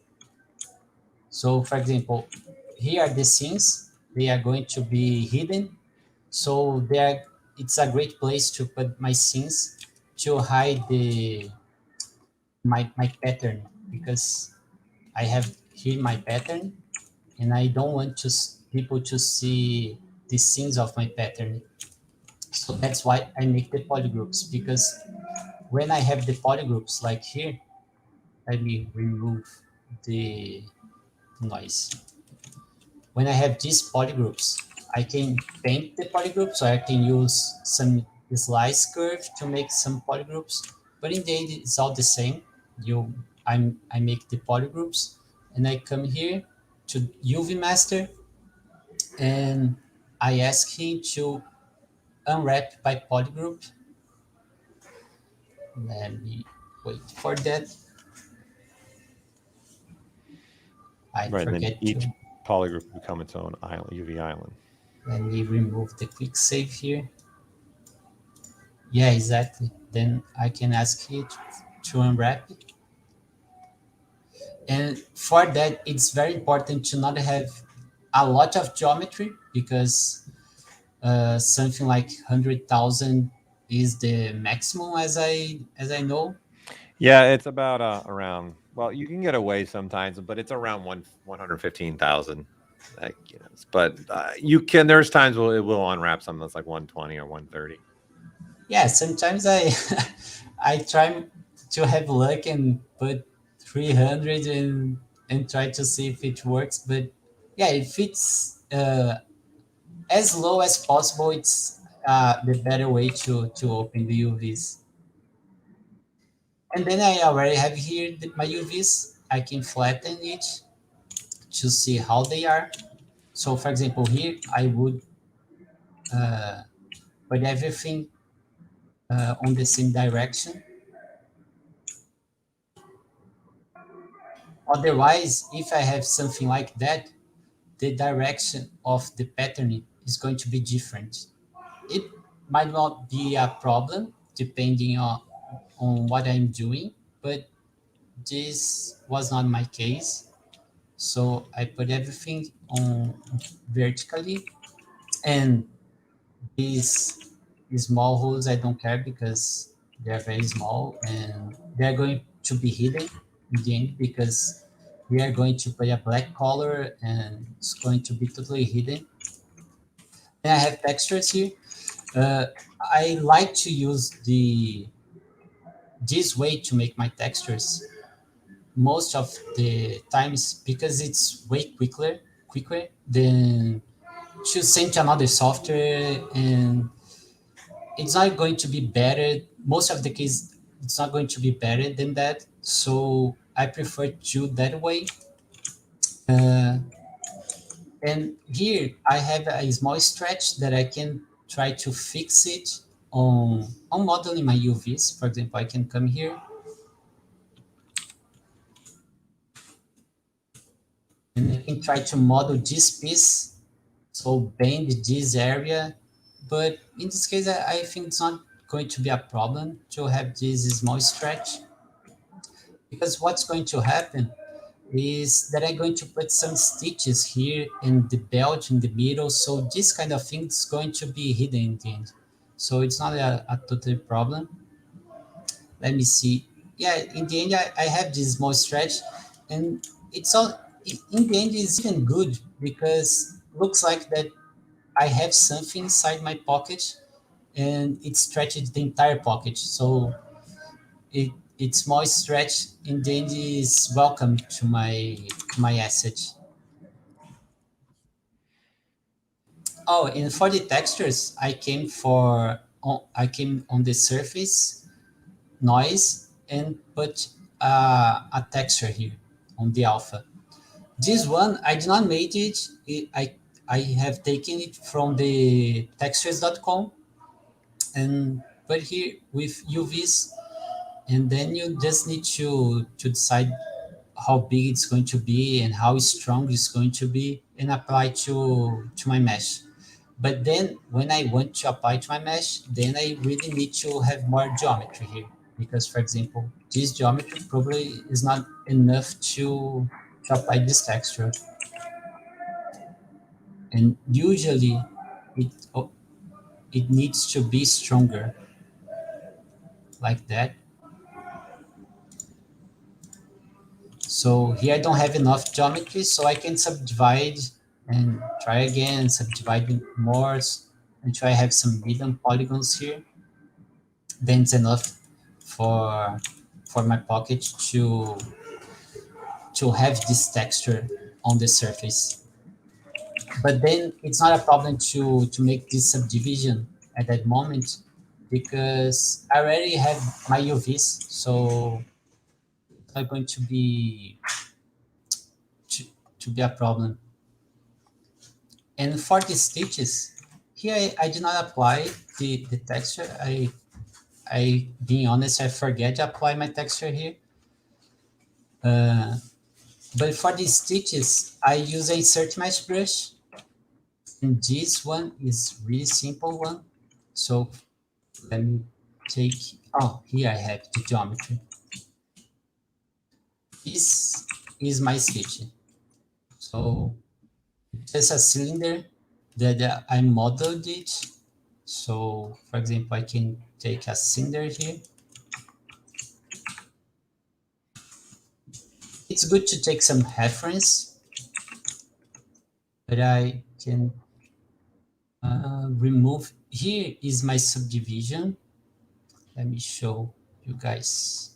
So for example, here are the scenes. They are going to be hidden. So it's a great place to put my scenes to hide my pattern because I have here my pattern and I don't want people to see the scenes of my pattern. So that's why I make the polygroups, because when I have the polygroups like here, let me remove the noise. When I have these polygroups, I can paint the polygroups, so I can use some slice curve to make some polygroups, but in the end, it's all the same. I make the polygroups, and I come here to UV Master, and I ask him to unwrap by polygroup. Let me wait for that. I Right, and then forget each to. polygroup will become its own island, UV island. Let me remove the quick save here. Yeah, exactly. Then I can ask it to unwrap it. And for that, it's very important to not have a lot of geometry because something like 100,000 is the maximum as I know. Yeah, it's about around. Well, you can get away sometimes, but it's around 115,000. But you can. There's times where it will unwrap something that's like 120 or 130. Yeah, sometimes I I try to have luck and put 300 and try to see if it works. But yeah, if it's as low as possible, it's the better way to open the UVs. And then I already have here my UVs. I can flatten it to see how they are. So for example, here I would put everything on the same direction. Otherwise, if I have something like that, the direction of the pattern is going to be different. it might not be a problem depending on what I'm doing, but this was not my case. So I put everything on vertically, and these small holes I don't care because they're very small and they're going to be hidden in the end because we are going to put a black color and it's going to be totally hidden. And I have textures here. Uh, I like to use this way to make my textures most of the times because it's way quicker than to send to another software, and it's not going to be better. Most of the case, it's not going to be better than that. So I prefer to do that way. Uh, and here I have a small stretch that I can try to fix it on modeling my UVs. For example, I can come here and I can try to model this piece. So bend this area, but in this case, I think it's not going to be a problem to have this small stretch, because what's going to happen is that I'm going to put some stitches here and the belt in the middle. So this kind of thing is going to be hidden in the end. So it's not a total problem. Let me see. Yeah, in the end, I have this small stretch, and it's all, in the end, it's even good because looks like that I have something inside my pocket and it stretches the entire pocket. So it's small stretch in the end is welcome to my asset. Oh, and for the textures, I came on the surface noise and put a texture here on the alpha. This one I did not make it. I have taken it from the textures.com and put here with UVs, and then you just need to decide how big it's going to be and how strong it's going to be and apply to my mesh. But then when I want to apply to my mesh, then I really need to have more geometry here. Because for example, this geometry probably is not enough to apply this texture. And usually it, it needs to be stronger like that. So here I don't have enough geometry, so I can subdivide and try again, subdivide more, and try have some medium polygons here. Then it's enough for my pocket to have this texture on the surface. But then it's not a problem to make this subdivision at that moment because I already have my UVs, so it's not going to, to be a problem. And for the stitches, here I did not apply the texture. Being honest, I forget to apply my texture here. But for the stitches, I use a search mesh brush. And this one is really simple one. So let me take, oh, here I have the geometry. This is my stitch. So it's a cylinder that I modeled it. So for example, I can take a cylinder here. It's good to take some reference, but I can remove. Here is my subdivision. Let me show you guys.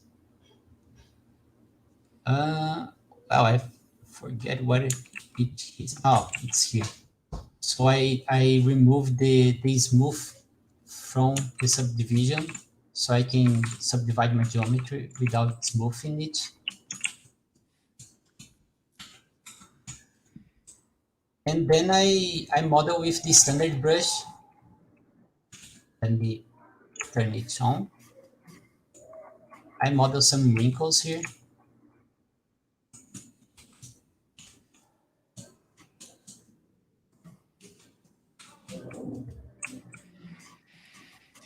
Well, I forget what it is. Oh, it's here. So I removed the smooth from the subdivision, so I can subdivide my geometry without smoothing it. And then I model with the standard brush. Let me turn it on. I model some wrinkles here.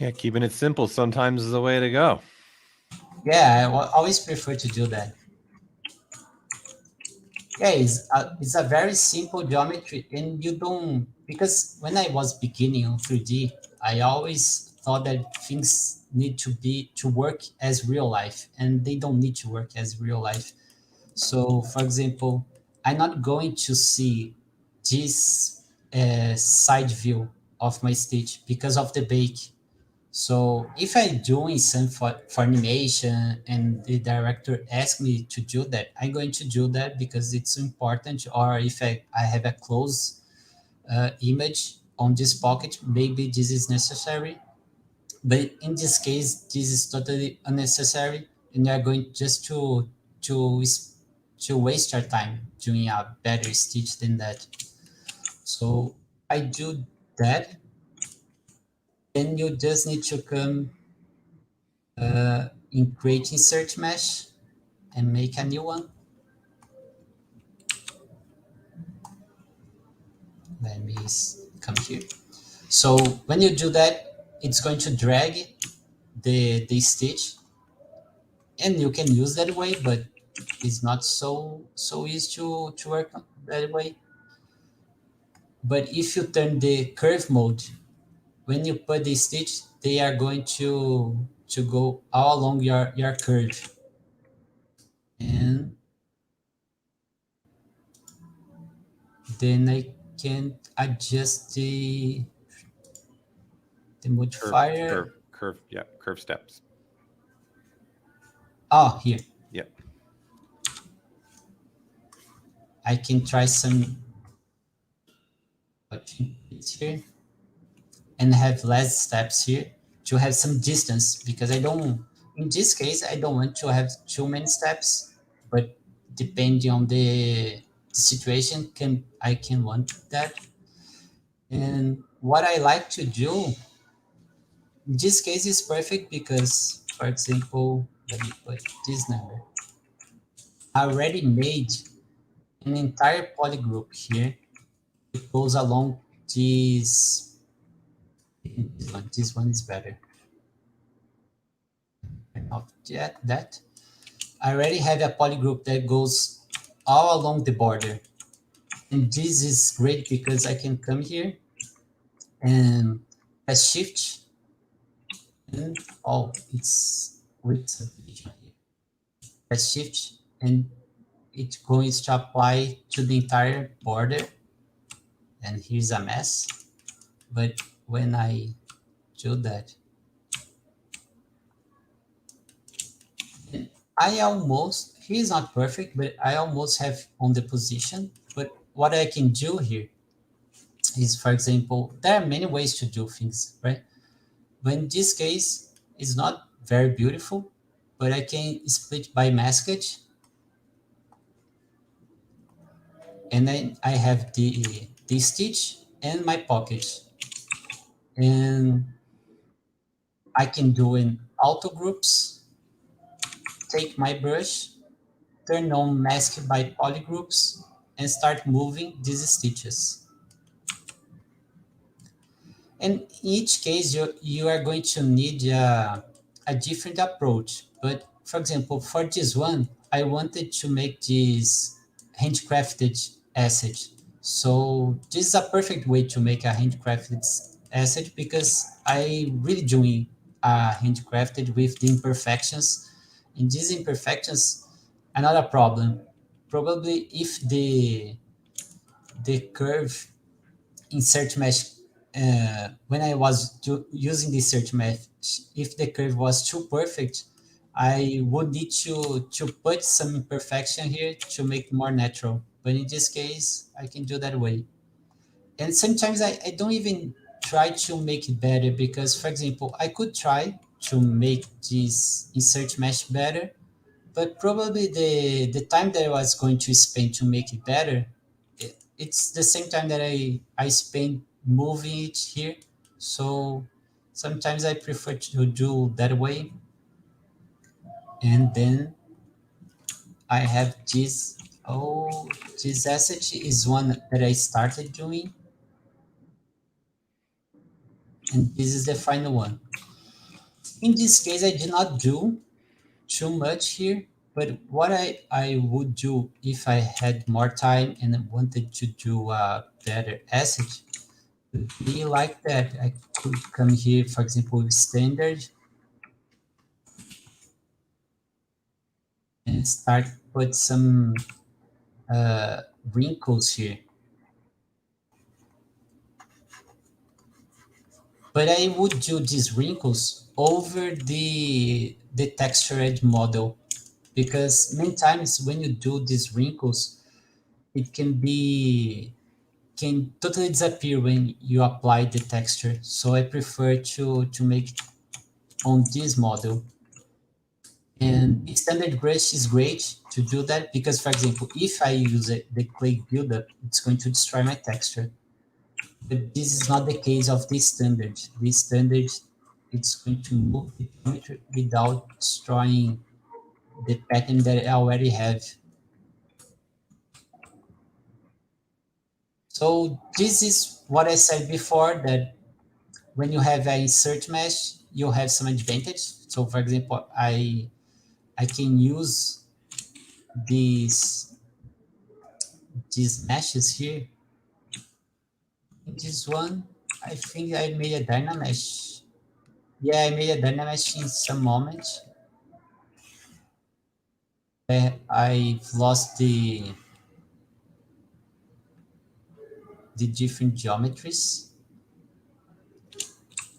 Yeah, keeping it simple sometimes is the way to go. Yeah, I always prefer to do that. Yeah, it's a very simple geometry, and you don't, because when I was beginning on 3D, I always thought that things need to work as real life, and they don't need to work as real life. So, for example, I'm not going to see this side view of my stitch because of the bake. So if I'm doing some for animation and the director asks me to do that, I'm going to do that because it's important. Or if I have a close image on this pocket, maybe this is necessary. But in this case, this is totally unnecessary, and you're going just to to waste your time doing a better stitch than that. So I do that, and you just need to come in create insert mesh and make a new one. Let me come here. So when you do that, it's going to drag the stitch, and you can use that way, but it's not so easy to work that way. But if you turn the curve mode, when you put the stitch, they are going to go all along your curve. And then I can adjust the modifier. Curve steps. Oh, here. Yep. I can try some here and have less steps here to have some distance, because I don't, in this case, I don't want to have too many steps, but depending on the situation, I can want that. And what I like to do in this case is perfect because, for example, let me put this number. I already made an entire polygroup here. It goes along this one. This one is better. Not yet that. I already have a polygroup that goes all along the border. And this is great because I can come here and press shift, and it's with subdivision here. Press shift, and it's going to apply to the entire border. And here's a mess. But when I do that, I almost, he's not perfect, but I almost have on the position. But what I can do here is, for example, there are many ways to do things, right? But in this case, it's not very beautiful, but I can split by maskage. And then I have the stitch and my pocket. And I can do in auto groups, take my brush, turn on mask by polygroups, and start moving these stitches. And in each case, you are going to need a different approach. But for example, for this one, I wanted to make this handcrafted asset. So this is a perfect way to make a handcrafted asset because I really doing handcrafted with the imperfections. And these imperfections are not a problem. Probably if the curve in search mesh, when I was using the search mesh, if the curve was too perfect, I would need to put some imperfection here to make it more natural. But in this case, I can do that way. And sometimes I don't even try to make it better because, for example, I could try to make this insert mesh better, but probably the time that I was going to spend to make it better, it's the same time that I spend moving it here. So sometimes I prefer to do that way. And then I have this, this asset is one that I started doing. And this is the final one. In this case, I did not do too much here, but what I would do if I had more time and wanted to do a better asset would be like that. I could come here, for example, with standard and start put some wrinkles here. But I would do these wrinkles over the textured model, because many times when you do these wrinkles, it can totally disappear when you apply the texture. So I prefer to make it on this model. And standard brush is great to do that because, for example, if I use the clay buildup, it's going to destroy my texture. But this is not the case of this standard. This standard, it's going to move the geometry without destroying the pattern that I already have. So this is what I said before, that when you have a insert mesh, you have some advantage. So for example, I can use these meshes here. This one, I think I made a dynamesh. Yeah, I made a dynamesh in some moment. I've lost the different geometries.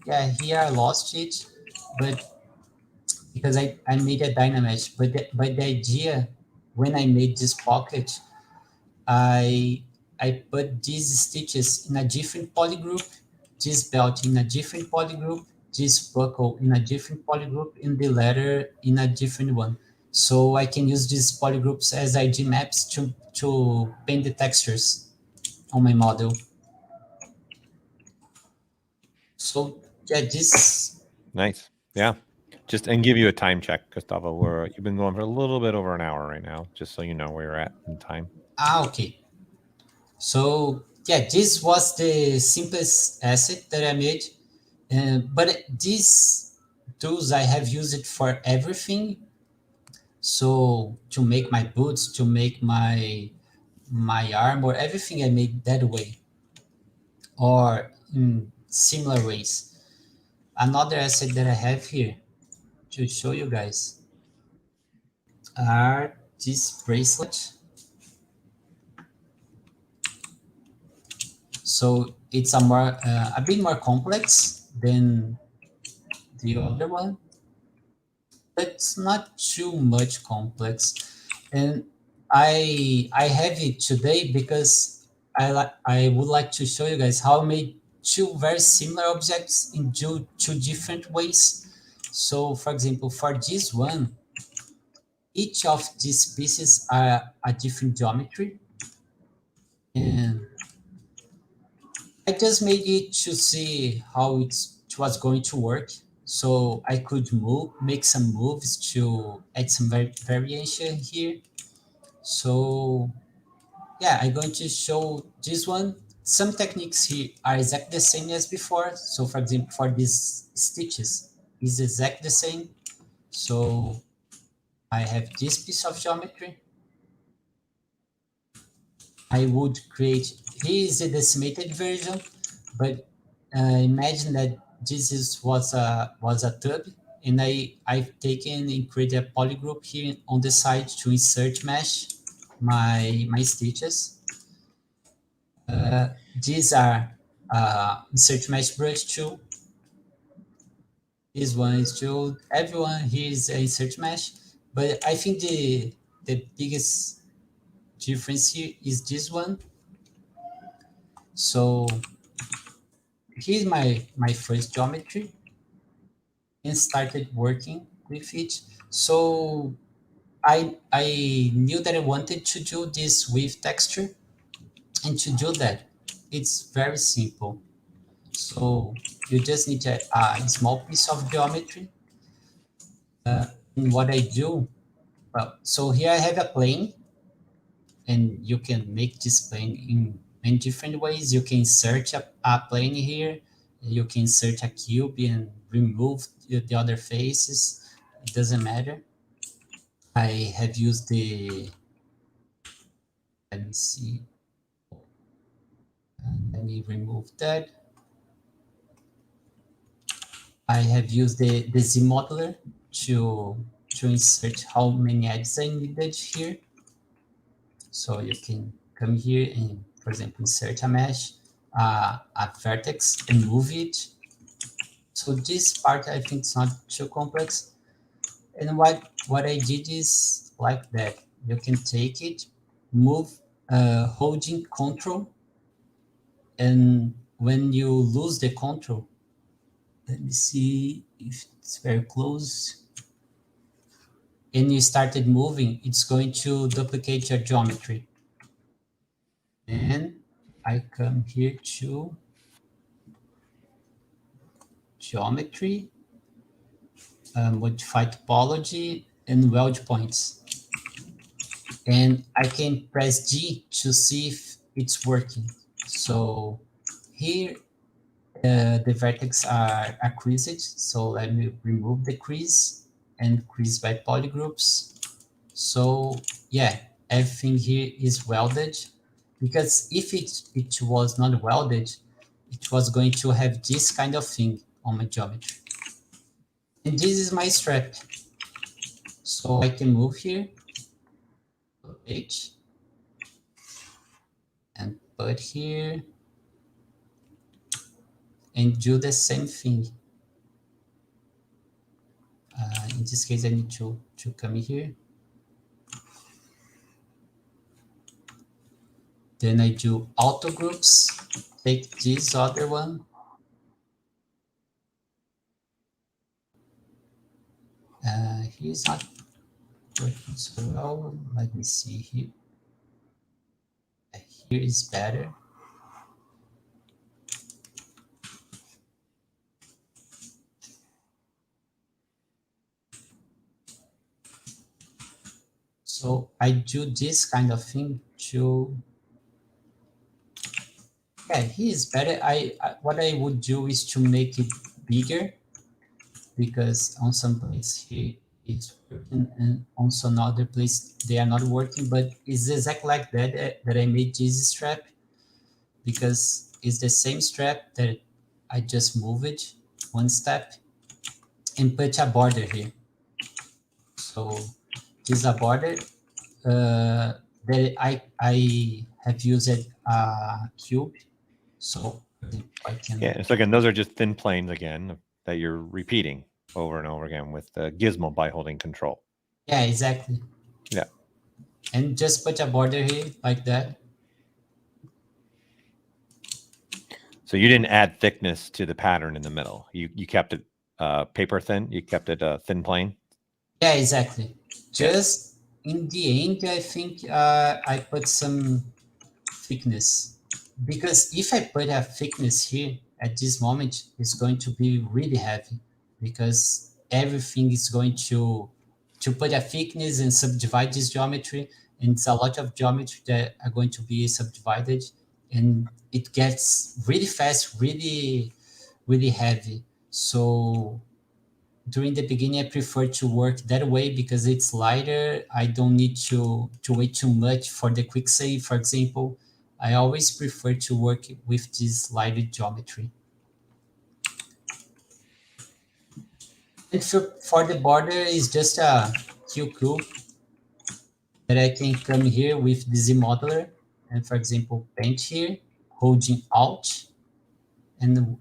Yeah, here I lost it, but because I made a dynamesh. But the idea when I made this pocket, I put these stitches in a different polygroup, this belt in a different polygroup, this buckle in a different polygroup, and the letter in a different one. So I can use these polygroups as ID maps to paint the textures on my model. So yeah, this. Nice. Yeah. Just and give you a time check, Gustavo. You've been going for a little bit over an hour right now, just so you know where you're at in time. Okay. So yeah, this was the simplest asset that I made. But these tools I have used it for everything. So to make my boots, to make my armor, everything I made that way, or in similar ways. Another asset that I have here to show you guys are this bracelet. So it's a bit more complex than the other one, but it's not too much complex. And I have it today because I would like to show you guys how I made two very similar objects in two different ways. So for example, for this one, each of these pieces are a different geometry. And I just made it to see how it was going to work. So I could make some moves to add some variation here. So yeah, I'm going to show this one. Some techniques here are exactly the same as before. So for example, for these stitches, is exactly the same. So I have this piece of geometry. I would create, here is the decimated version, but imagine that this was a tub, and I've taken and created a polygroup here on the side to insert mesh my stitches. These are insert mesh brush tool. This one is tool. Everyone here is insert mesh, but I think the biggest difference here is this one. So here's my first geometry and started working with it. So I knew that I wanted to do this with texture, and to do that, it's very simple. So you just need a small piece of geometry. And what I do, well, so here I have a plane, and you can make this plane in many different ways. You can insert a plane here. You can insert a cube and remove the other faces. It doesn't matter. I have used the, let me see. Let me remove that. I have used the Z modeler to insert how many edges I needed here. So you can come here and, for example, insert a mesh, a vertex, and move it. So this part, I think, it's not too complex. And what I did is like that. You can take it, move, holding Control, and when you lose the control, let me see if it's very close, and you started moving, it's going to duplicate your geometry. And I come here to geometry, modify topology, and weld points. And I can press G to see if it's working. So here, the vertex are creased. So let me remove the crease and crease by polygroups. So yeah, everything here is welded, because if it was not welded, it was going to have this kind of thing on my geometry. And this is my strap. So I can move here, H, and put here, and do the same thing. In this case, I need to come here. Then I do auto groups, take this other one. Here's not working so well. Let me see here. Here is better. So I do this kind of thing to, yeah, he is better. What I would do is to make it bigger, because on some place here it's working and on some other place they are not working, but it's exactly like that that I made this strap, because it's the same strap that I just moved one step and put a border here. So this is a border that I have used a cube, so I can. Yeah, so again, those are just thin planes again that you're repeating over and over again with the gizmo by holding Control. Yeah, exactly. Yeah. And just put a border here like that. So you didn't add thickness to the pattern in the middle. You kept it paper thin. You kept it thin plane. Yeah, exactly. Just in the end, I think I put some thickness, because if I put a thickness here at this moment, it's going to be really heavy, because everything is going to put a thickness and subdivide this geometry, and it's a lot of geometry that are going to be subdivided, and it gets really fast, really, really heavy. So during the beginning, I prefer to work that way because it's lighter. I don't need to wait too much for the quick save, for example. I always prefer to work with this lighter geometry. And for the border, it's just a Q that I can come here with the Z modeler and, for example, paint here, holding Alt, and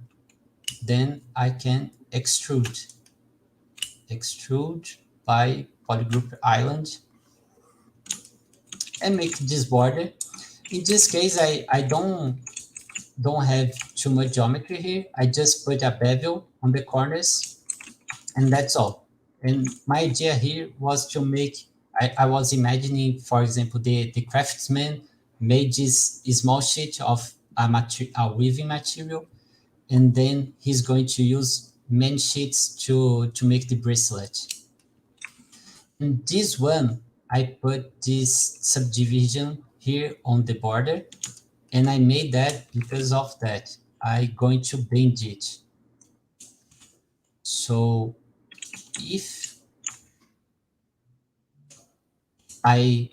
then I can extrude by polygroup island and make this border. In this case, I don't have too much geometry here. I just put a bevel on the corners, and that's all. And my idea here was to make, I was imagining, for example, the craftsman made this small sheet of a weaving material, and then he's going to use many sheets to make the bracelet. In this one, I put this subdivision here on the border, and I made that because of that. I'm going to bend it. So if I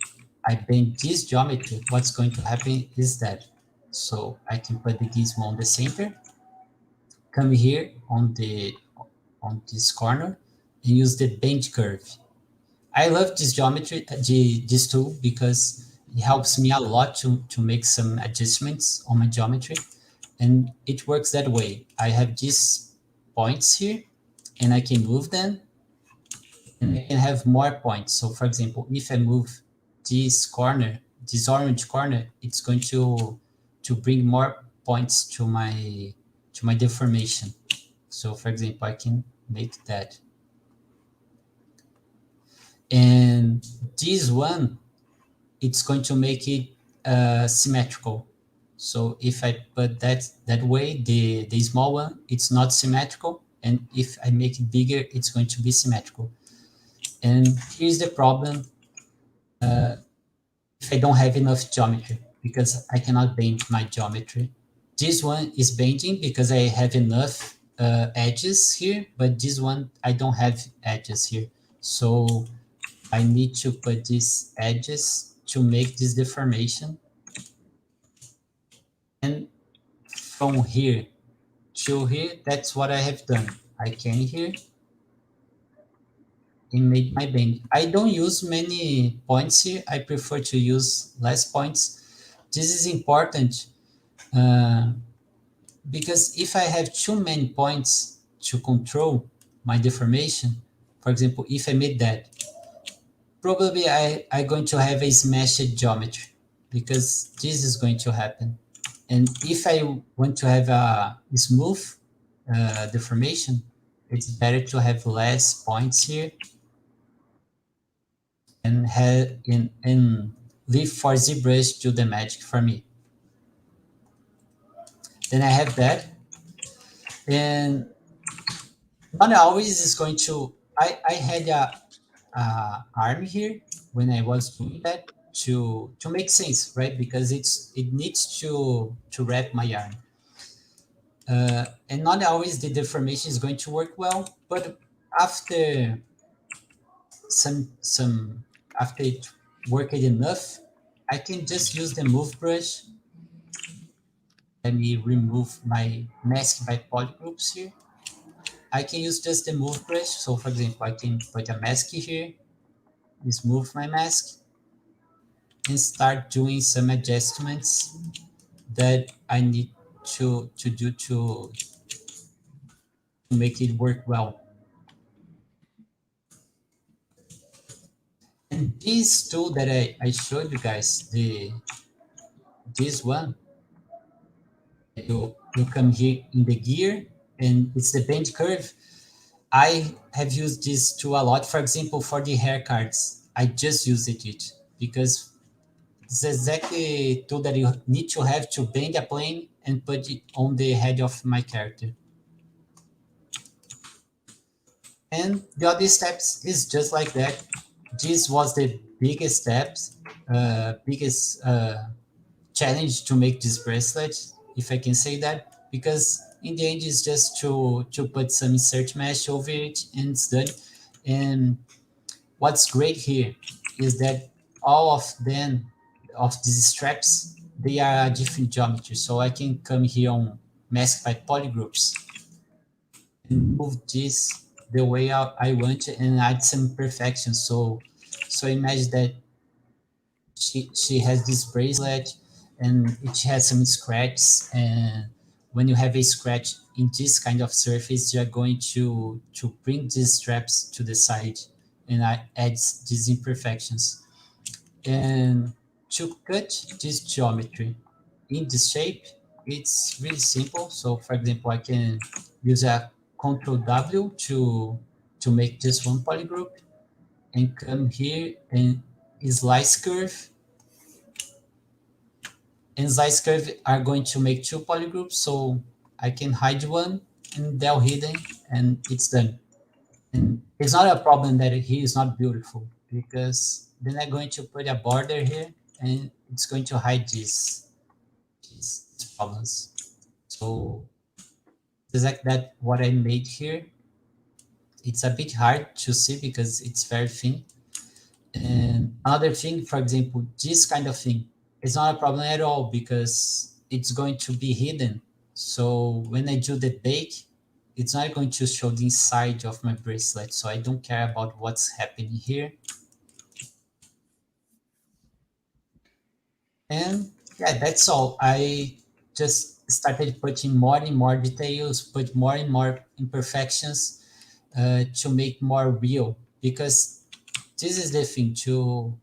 bend this geometry, what's going to happen is that, so I can put the gizmo on the center, come here on this corner, and use the bend curve. I love this geometry, this tool, because it helps me a lot to make some adjustments on my geometry, and it works that way. I have these points here, and I can move them, and I can have more points. So for example, if I move this corner, this orange corner, it's going to bring more points to my deformation. So for example, I can make that. And this one, it's going to make it symmetrical. So if I put that way, the small one, it's not symmetrical. And if I make it bigger, it's going to be symmetrical. And here's the problem if I don't have enough geometry, because I cannot bend my geometry. This one is bending because I have enough edges here, but this one, I don't have edges here. So I need to put these edges to make this deformation. And from here to here, that's what I have done. I came here and made my bend. I don't use many points here. I prefer to use less points. This is important because if I have too many points to control my deformation, for example, if I made that, probably I'm going to have a smashed geometry, because this is going to happen. And if I want to have a smooth deformation, it's better to have less points here and leave for ZBrush to do the magic for me. Then I have that, and not always is going to. I had a arm here when I was doing that to make sense, right? Because it needs to wrap my arm. And not always the deformation is going to work well, but after after it worked enough, I can just use the move brush. Let me remove my mask by polygroups here. I can use just the move brush. So for example, I can put a mask here, move my mask, and start doing some adjustments that I need to do to make it work well. And this tool that I showed you guys, this one, you come here in the gear, and it's the bend curve. I have used this tool a lot. For example, for the hair cards, I just used it because it's exactly the tool that you need to have to bend a plane and put it on the head of my character. And the other steps is just like that. This was the biggest steps, biggest challenge to make this bracelet, if I can say that, because in the end it's just to put some insert mesh over it and it's done. And what's great here is that all of these straps, they are a different geometry. So I can come here on mask by polygroups and move this the way I want and add some perfection. So imagine that she has this bracelet and it has some scratches, and when you have a scratch in this kind of surface, you're going to bring these straps to the side and add these imperfections. And to cut this geometry in this shape, it's really simple. So for example, I can use a Ctrl W to make just one polygroup and come here and slice curve. And slice curve are going to make two polygroups, so I can hide one and they're hidden and it's done. And it's not a problem that he is not beautiful, because then I'm going to put a border here and it's going to hide these problems. So it's like that what I made here. It's a bit hard to see because it's very thin. And another thing, for example, this kind of thing is not a problem at all because it's going to be hidden. So when I do the bake, it's not going to show the inside of my bracelet. So I don't care about what's happening here. And yeah, that's all. I just started putting more and more details, put more and more imperfections to make more real. Because this is the thing to,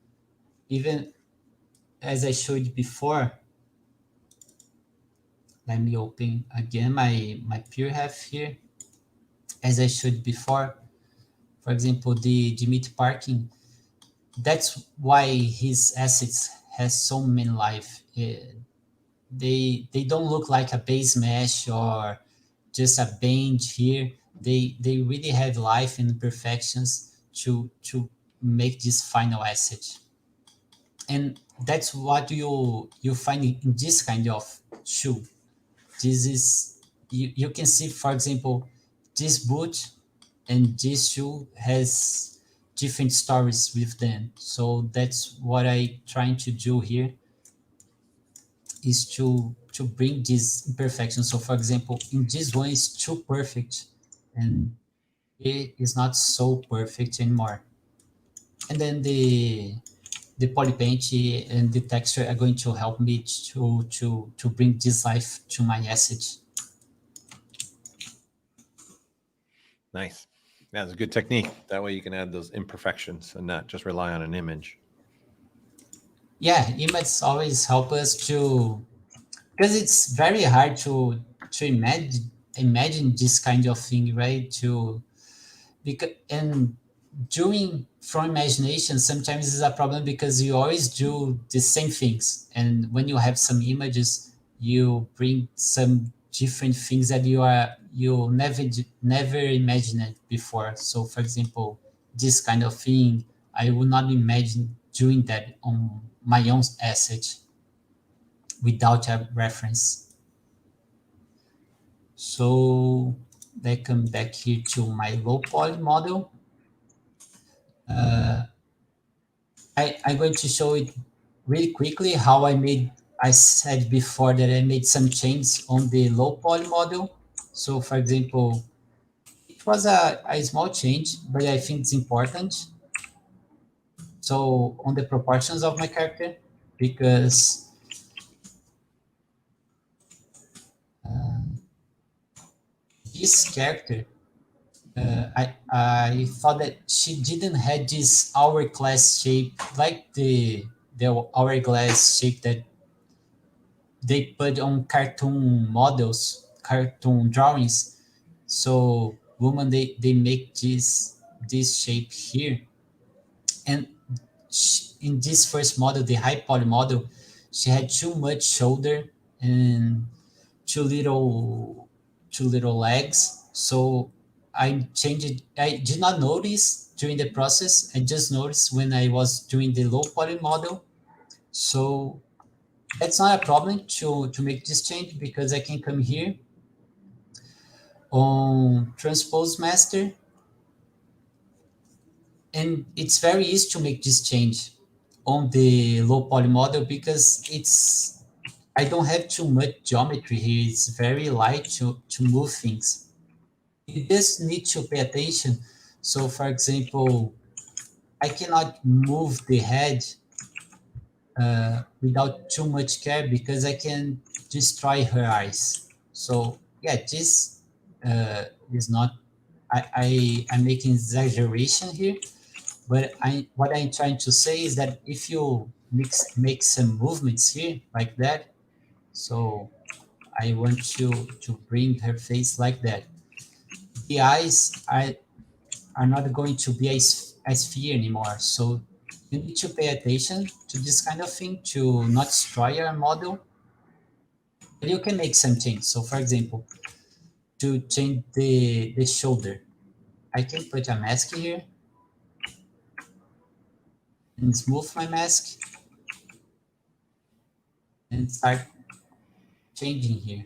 even as I showed before, let me open again my PureHef here. As I showed before, for example, the meat parking, that's why his assets has so many life. They don't look like a base mesh or just a bench here. They really have life and imperfections to make this final asset. And that's what you find in this kind of shoe. This is, you can see, for example, this boot and this shoe has different stories with them. So that's what I trying to do here, is to bring these imperfections. So for example, in this one is too perfect and it is not so perfect anymore. And then the poly paint and the texture are going to help me to bring this life to my asset. Nice. Yeah, it's a good technique. That way you can add those imperfections and not just rely on an image. Yeah, images always help us to, because it's very hard to imagine this kind of thing, right? To, because, and doing from imagination sometimes is a problem because you always do the same things, and when you have some images you bring some different things that you never imagined before. So for example, this kind of thing I would not imagine doing that on my own asset without a reference. So I come back here to my low poly model. I'm going to show it really quickly how I made, I said before that I made some changes on the low poly model. So for example, it was a small change, but I think it's important. So on the proportions of my character, because this character, I thought that she didn't have this hourglass shape, like the hourglass shape that they put on cartoon models, cartoon drawings. So woman, they make this shape here, and in this first model, the high poly model, she had too much shoulder and too little legs. So I changed it. I did not notice during the process. I just noticed when I was doing the low poly model. So that's not a problem to make this change, because I can come here on transpose master, and it's very easy to make this change on the low poly model because it's, I don't have too much geometry here. It's very light to move things. You just need to pay attention. So for example, I cannot move the head without too much care because I can destroy her eyes. So yeah, this is not, I'm making exaggeration here, but what I'm trying to say is that if you make some movements here like that, so I want to bring her face like that. The eyes are not going to be a sphere anymore. So you need to pay attention to this kind of thing to not destroy your model. But you can make some change. So for example, to change the shoulder, I can put a mask here and smooth my mask and start changing here.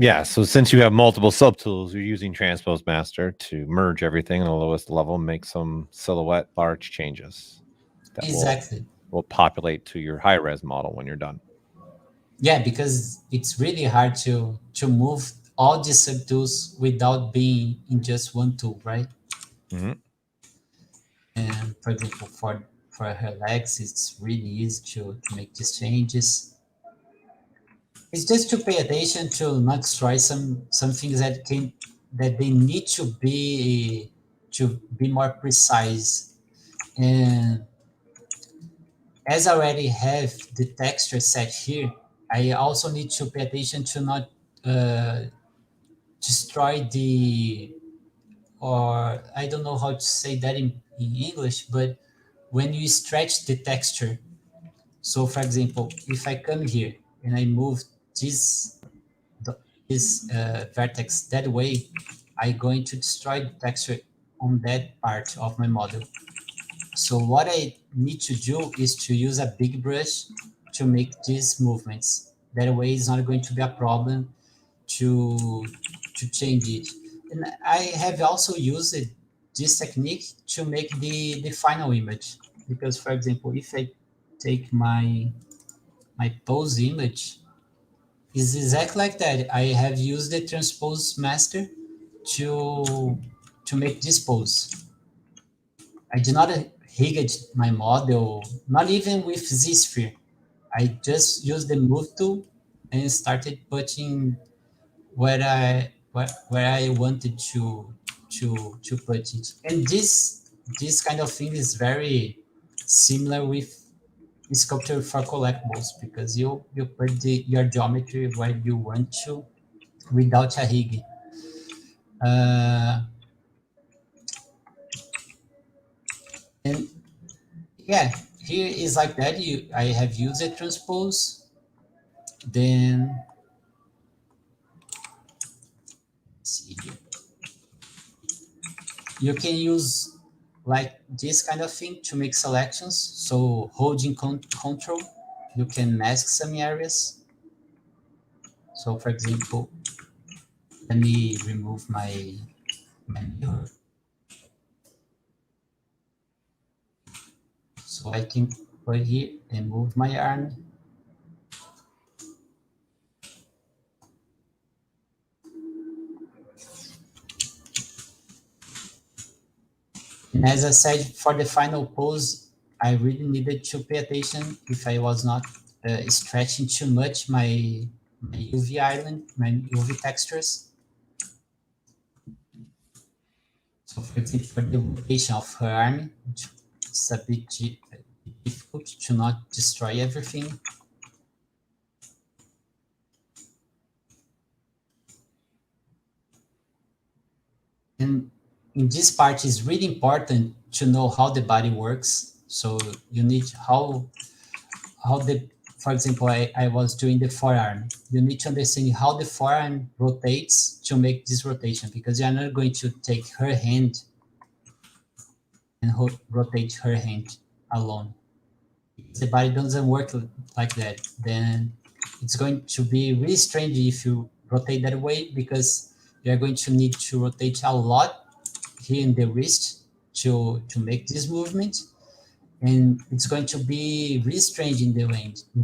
Yeah, so since you have multiple subtools, you're using Transpose Master to merge everything in the lowest level and make some silhouette large changes that Exactly. will populate to your high-res model when you're done. Yeah, because it's really hard to move all these subtools without being in just one tool, right? Mm-hmm. And for example, for her legs, it's really easy to make these changes. It's just to pay attention to not destroy some things that they need to be more precise. And as I already have the texture set here, I also need to pay attention to not destroy the, or I don't know how to say that in English, but when you stretch the texture. So for example, if I come here and I move this vertex that way, I'm going to destroy the texture on that part of my model. So what I need to do is to use a big brush to make these movements. That way it's not going to be a problem to change it. And I have also used this technique to make the final image. Because for example, if I take my pose image, is exactly like that. I have used the transpose master to make this pose. I did not rig my model, not even with Z-sphere. I just used the move tool and started putting where I wanted to put it. And this kind of thing is very similar with sculpture for collectibles, because you put your geometry where you want to without a rig. And yeah, here is like that. I have used a transpose. Then see here. You can use like this kind of thing to make selections. So holding control, you can mask some areas. So for example, let me remove my mirror. So I can put here and move my arm. And as I said, for the final pose, I really needed to pay attention if I was not stretching too much my UV island, my UV textures. So for example, for the rotation of her arm, it's a bit difficult to not destroy everything. And in this part, it's really important to know how the body works. So you need how the, for example, I was doing the forearm. You need to understand how the forearm rotates to make this rotation, because you're not going to take her hand and rotate her hand alone. If the body doesn't work like that, then it's going to be really strange if you rotate that way, because you're going to need to rotate a lot here in the wrist to make this movement, and it's going to be really strange in the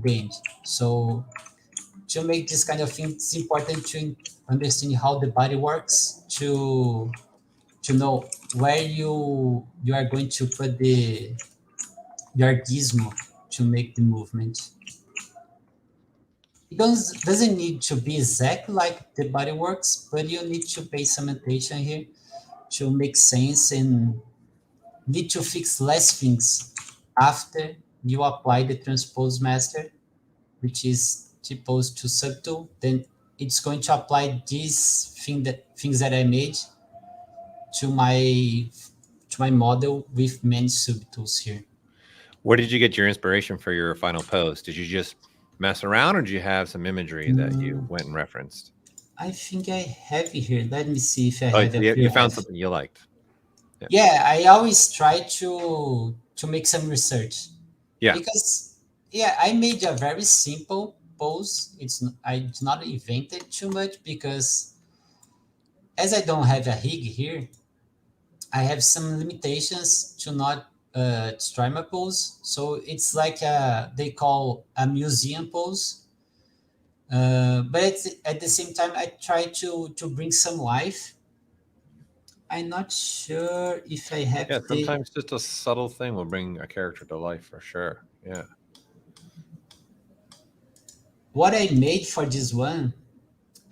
end. So to make this kind of thing, it's important to understand how the body works, to know where you are going to put your gizmo to make the movement. It doesn't need to be exactly like the body works, but you need to pay some attention here to make sense, and need to fix less things after you apply the transpose master, which is supposed to subtool. Then it's going to apply these things that I made to my model with many subtools here. Where did you get your inspiration for your final pose? Did you just mess around, or did you have some imagery that you went and referenced? I think I have it here. Let me see if I have it. You found something you liked. Yeah, I always try to make some research. Yeah. Because I made a very simple pose. I did not invent it too much because as I don't have a rig here, I have some limitations to not destroy my pose. So it's like they call a museum pose. But at the same time, I try to bring some life. I'm not sure if I have Yeah, sometimes just a subtle thing will bring a character to life for sure. Yeah. What I made for this one.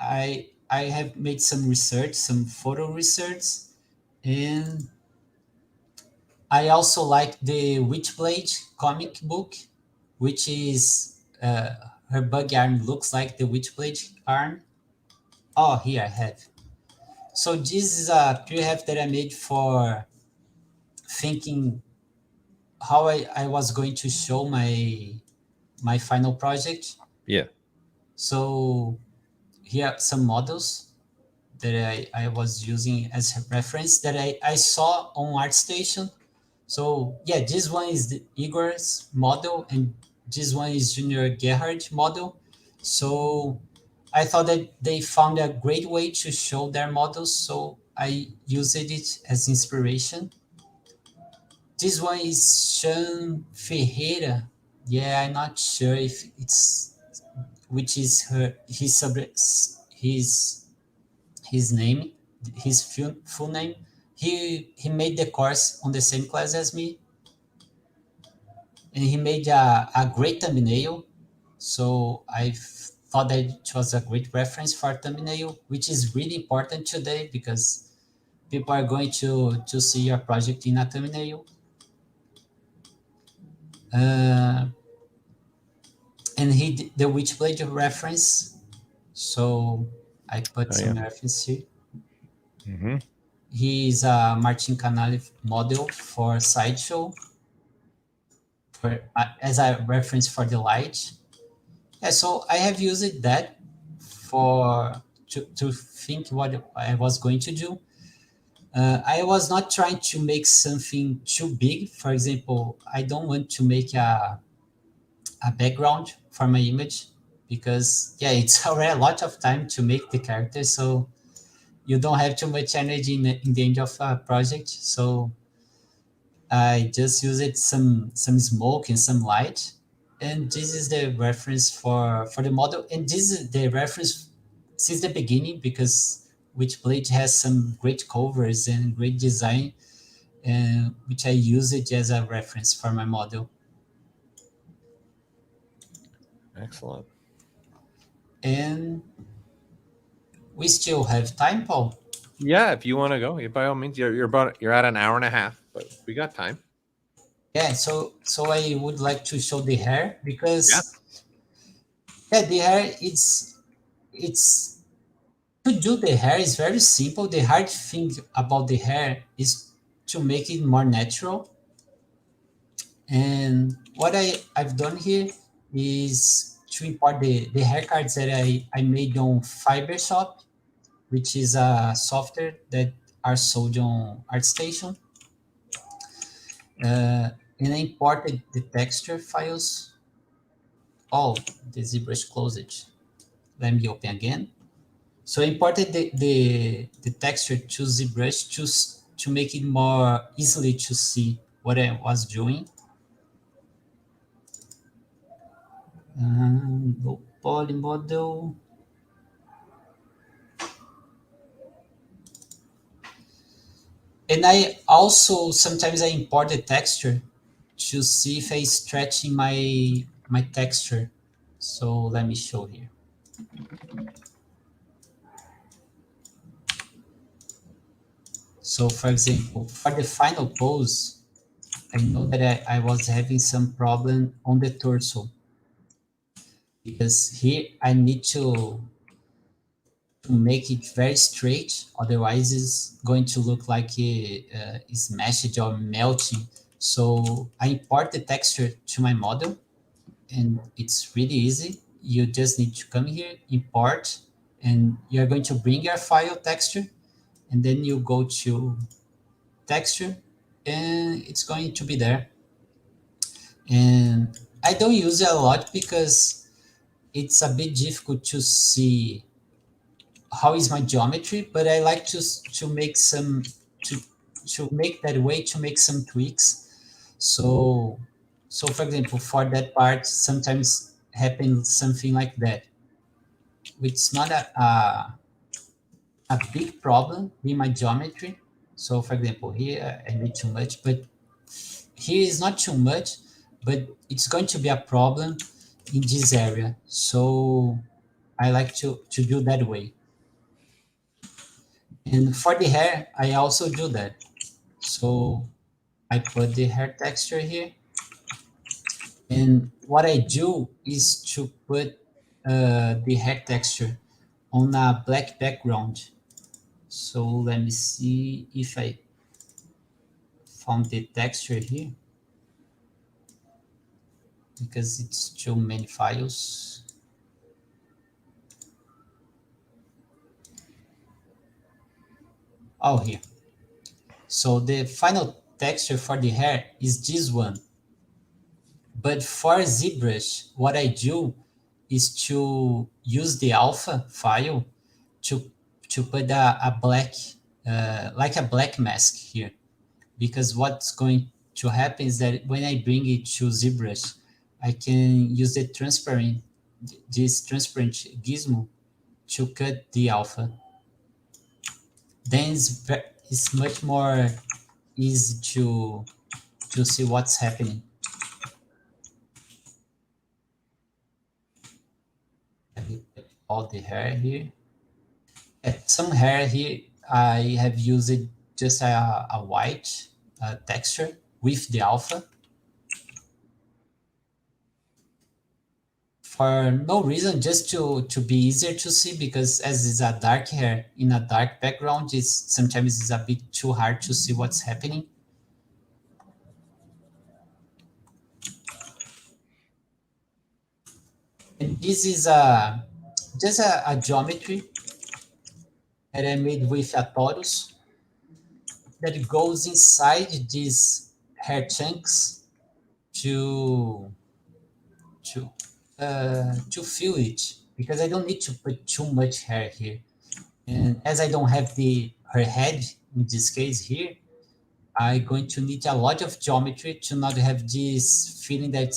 I have made some research, some photo research, and I also like the Witchblade comic book, which is her bug arm looks like the Witchblade arm. Oh, here I have. So this is a prehab that I made for thinking how I was going to show my final project. Yeah. So here are some models that I was using as a reference that I saw on ArtStation. So yeah, this one is the Igor's model and this one is Junior Gerhard model. So I thought that they found a great way to show their models, so I used it as inspiration. This one is Sean Ferreira. Yeah, I'm not sure if it's which is his name, his full name. He made the course on the same class as me, and he made a great thumbnail. So I thought that it was a great reference for thumbnail, which is really important today because people are going to see your project in a thumbnail. And he did the Witchblade reference, so I put some reference here. Mm-hmm. He is a Martin Canale model for Sideshow as a reference for the light. Yeah, so I have used that to think what I was going to do. I was not trying to make something too big. For example, I don't want to make a background for my image because yeah, it's already a lot of time to make the character. So you don't have too much energy in the end of a project. So I just used some smoke and some light, and this is the reference for the model. And this is the reference since the beginning because Witchblade has some great covers and great design, which I use it as a reference for my model. Excellent. And we still have time, Paul. Yeah, if you want to go, by all means, you're at an hour and a half, but we got time. Yeah, so I would like to show the hair because the hair it's to do the hair is very simple. The hard thing about the hair is to make it more natural. And what I've done here is to import the hair cards that I made on Fibershop, which is a software that are sold on ArtStation. And I imported the texture files. Oh, the ZBrush closed. Let me open again. So I imported the texture to ZBrush to make it more easily to see what I was doing. Low poly model. And I also sometimes I import the texture to see if I stretching my texture. So let me show here. So for example, for the final pose, I know that I was having some problem on the torso because here I need to make it very straight, otherwise it's going to look like it's meshed or melting. So I import the texture to my model, and it's really easy. You just need to come here, import, and you're going to bring your file texture, and then you go to texture, and it's going to be there. And I don't use it a lot because it's a bit difficult to see how is my geometry, but I like to make some to make that way, to make some tweaks. So for example, for that part, sometimes happens something like that, which is not a big problem in my geometry. So for example, here I made too much, but here is not too much, but it's going to be a problem in this area. So I like to do that way. And for the hair, I also do that. So I put the hair texture here. And what I do is to put the hair texture on a black background. So let me see if I found the texture here, because it's too many files. Oh, here. So the final texture for the hair is this one. But for ZBrush, what I do is to use the alpha file to put a black, like a black mask here. Because what's going to happen is that when I bring it to ZBrush, I can use the transparent, this transparent gizmo to cut the alpha. Then it's much more easy to see what's happening. All the hair here. Some hair here, I have used just a white texture with the alpha. For no reason, just to be easier to see, because as it's a dark hair in a dark background, sometimes it's a bit too hard to see what's happening. And this is just a geometry that I made with a torus that goes inside these hair chunks to fill it, because I don't need to put too much hair here. And as I don't have her head in this case here, I'm going to need a lot of geometry to not have this feeling that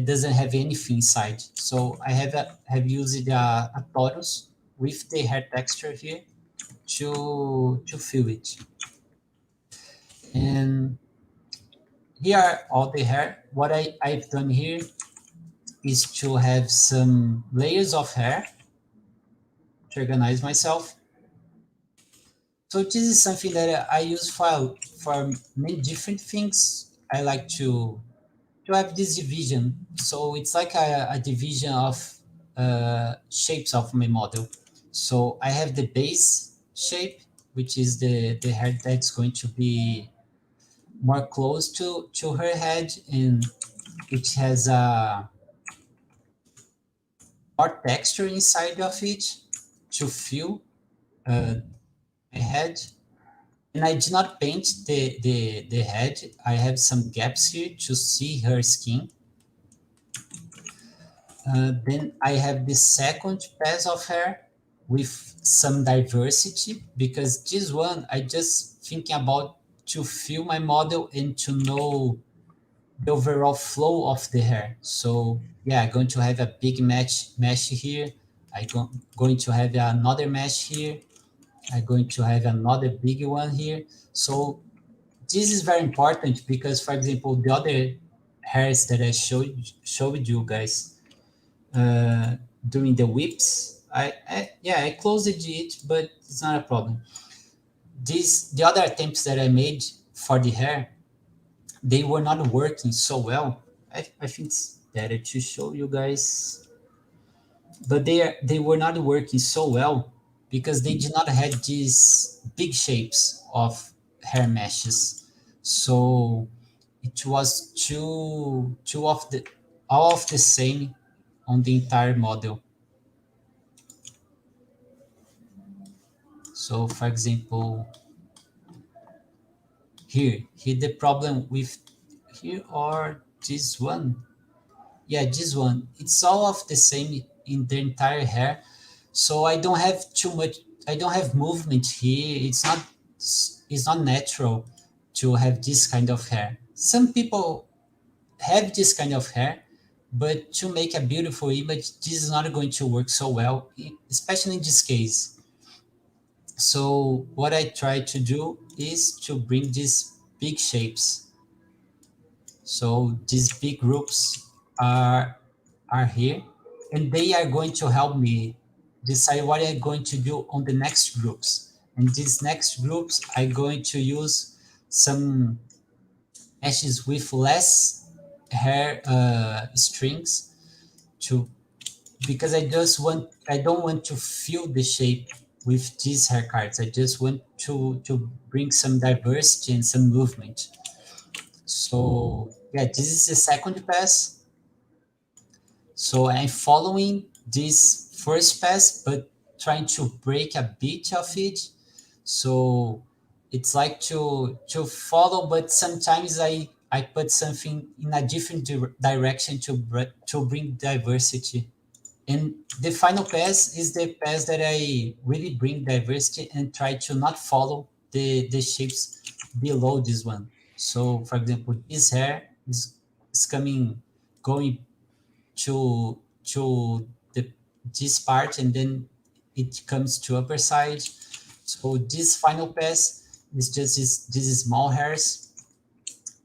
doesn't have anything inside. So I have used a torus with the hair texture here to fill it. And here are all the hair. What I've done here is to have some layers of hair to organize myself. So this is something that I use for many different things. I like to have this division. So it's like a division of shapes of my model. So I have the base shape, which is the hair that's going to be more close to her head, and which has more texture inside of it to fill my head. And I did not paint the head. I have some gaps here to see her skin. Then I have the second pass of hair with some diversity, because this one I just thinking about to fill my model and to know the overall flow of the hair. So yeah, I'm going to have a big mesh here. I'm going to have another mesh here. I'm going to have another big one here. So this is very important, because, for example, the other hairs that I showed you guys during the whips, I closed it, but it's not a problem. The other attempts that I made for the hair, they were not working so well. I think it's better to show you guys, but they were not working so well because they did not have these big shapes of hair meshes. So it was all of the same on the entire model. So for example, here the problem with here or this one Yeah, this one. It's all of the same in the entire hair. So I don't have too much. I don't have movement here. It's not natural to have this kind of hair. Some people have this kind of hair, but to make a beautiful image, this is not going to work so well, especially in this case. So what I try to do is to bring these big shapes. So these big groups are here, and they are going to help me decide what I'm going to do on the next groups. And these next groups, I'm going to use some meshes with less hair strings to, because I don't want to fill the shape with these hair cards. I just want to bring some diversity and some movement. So yeah, this is the second pass. So I'm following this first pass, but trying to break a bit of it. So it's like to follow, but sometimes I put something in a different direction to bring diversity. And the final pass is the pass that I really bring diversity and try to not follow the shapes below this one. So for example, this hair is going to this part, and then it comes to upper side. So this final pass is just these small hairs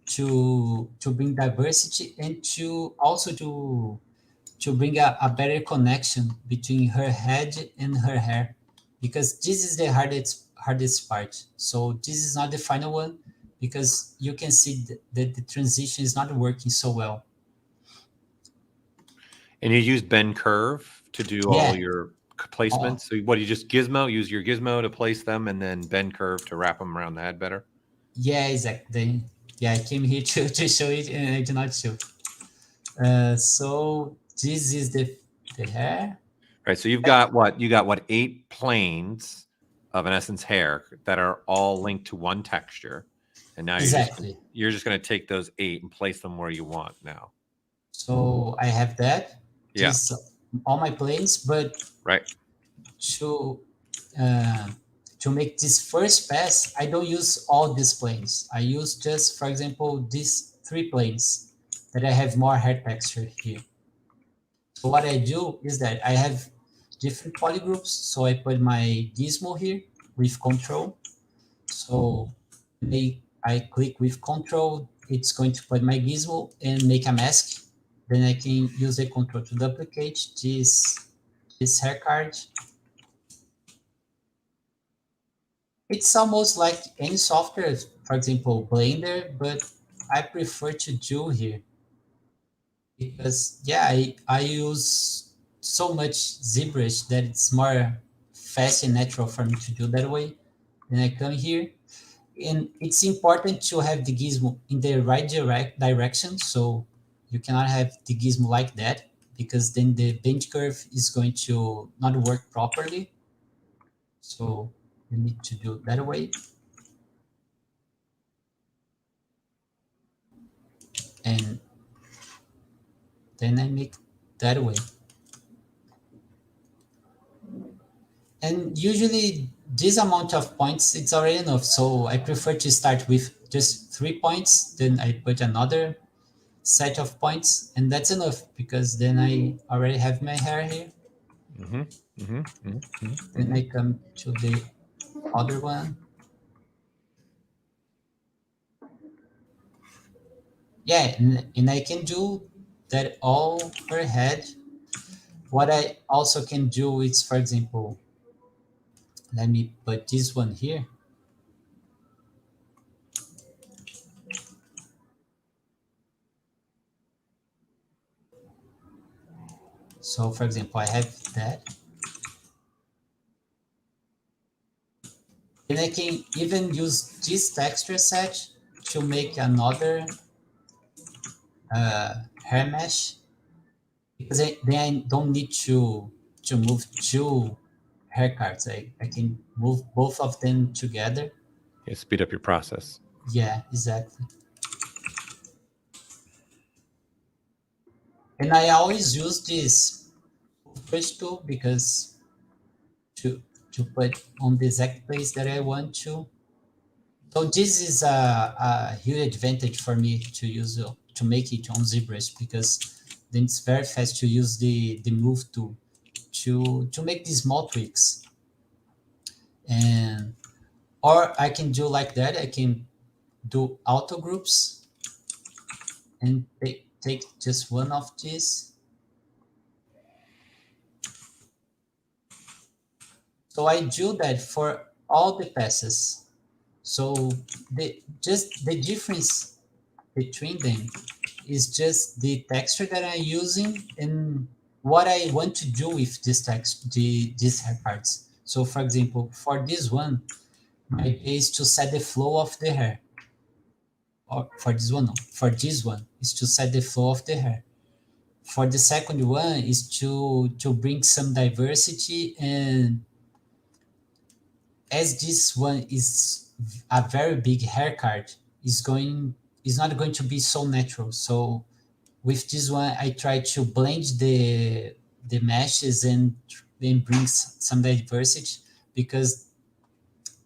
to bring diversity and to also to bring a better connection between her head and her hair, because this is the hardest part. So this is not the final one, because you can see that the transition is not working so well. And you use bend curve to do all your placements. So what do you just use your gizmo to place them, and then bend curve to wrap them around the head better? Yeah, exactly. Yeah, I came here to show it, and I did not show. So this is the hair. Right. So you've got what? You got what? 8 planes of, in essence, hair that are all linked to one texture. And now you're just going to take those 8 and place them where you want now. So I have that. Yeah. All my planes, but right. To make this first pass, I don't use all these planes. I use just, for example, these 3 planes that I have more hair texture here. So what I do is that I have different polygroups. So I put my gizmo here with control. So I click with control, it's going to put my gizmo and make a mask. Then I can use the control to duplicate this hair card. It's almost like any software, for example, Blender, but I prefer to do here. Because yeah, I use so much ZBrush that it's more fast and natural for me to do that way. Then I come here, and it's important to have the gizmo in the right direction. So you cannot have the gizmo like that, because then the bend curve is going to not work properly. So you need to do it that way. And then I make that way. And usually this amount of points, it's already enough. So I prefer to start with just 3 points. Then I put another set of points, and that's enough, because then I already have my hair here. Then I come to the other one. Yeah, and I can do that all her head. What I also can do is, for example, let me put this one here. So for example, I have that. And I can even use this texture set to make another hair mesh, because then I don't need to move 2 hair cards. I can move both of them together. Yeah, speed up your process. Yeah, exactly. And I always use this brush tool because to put on the exact place that I want to. So this is a huge advantage for me to use to make it on ZBrush, because then it's very fast to use the move tool to make these small tweaks. And or I can do like that. I can do auto groups and take just one of these. So I do that for all the passes. So the difference between them is just the texture that I'm using and what I want to do with this text, these hair parts. So for example, for this one, my idea is to set the flow of the hair. Or for this one, no. For this one is to set the flow of the hair. For the second one is to bring some diversity, and as this one is a very big hair card, is not going to be so natural. So with this one, I try to blend the meshes and then bring some diversity, because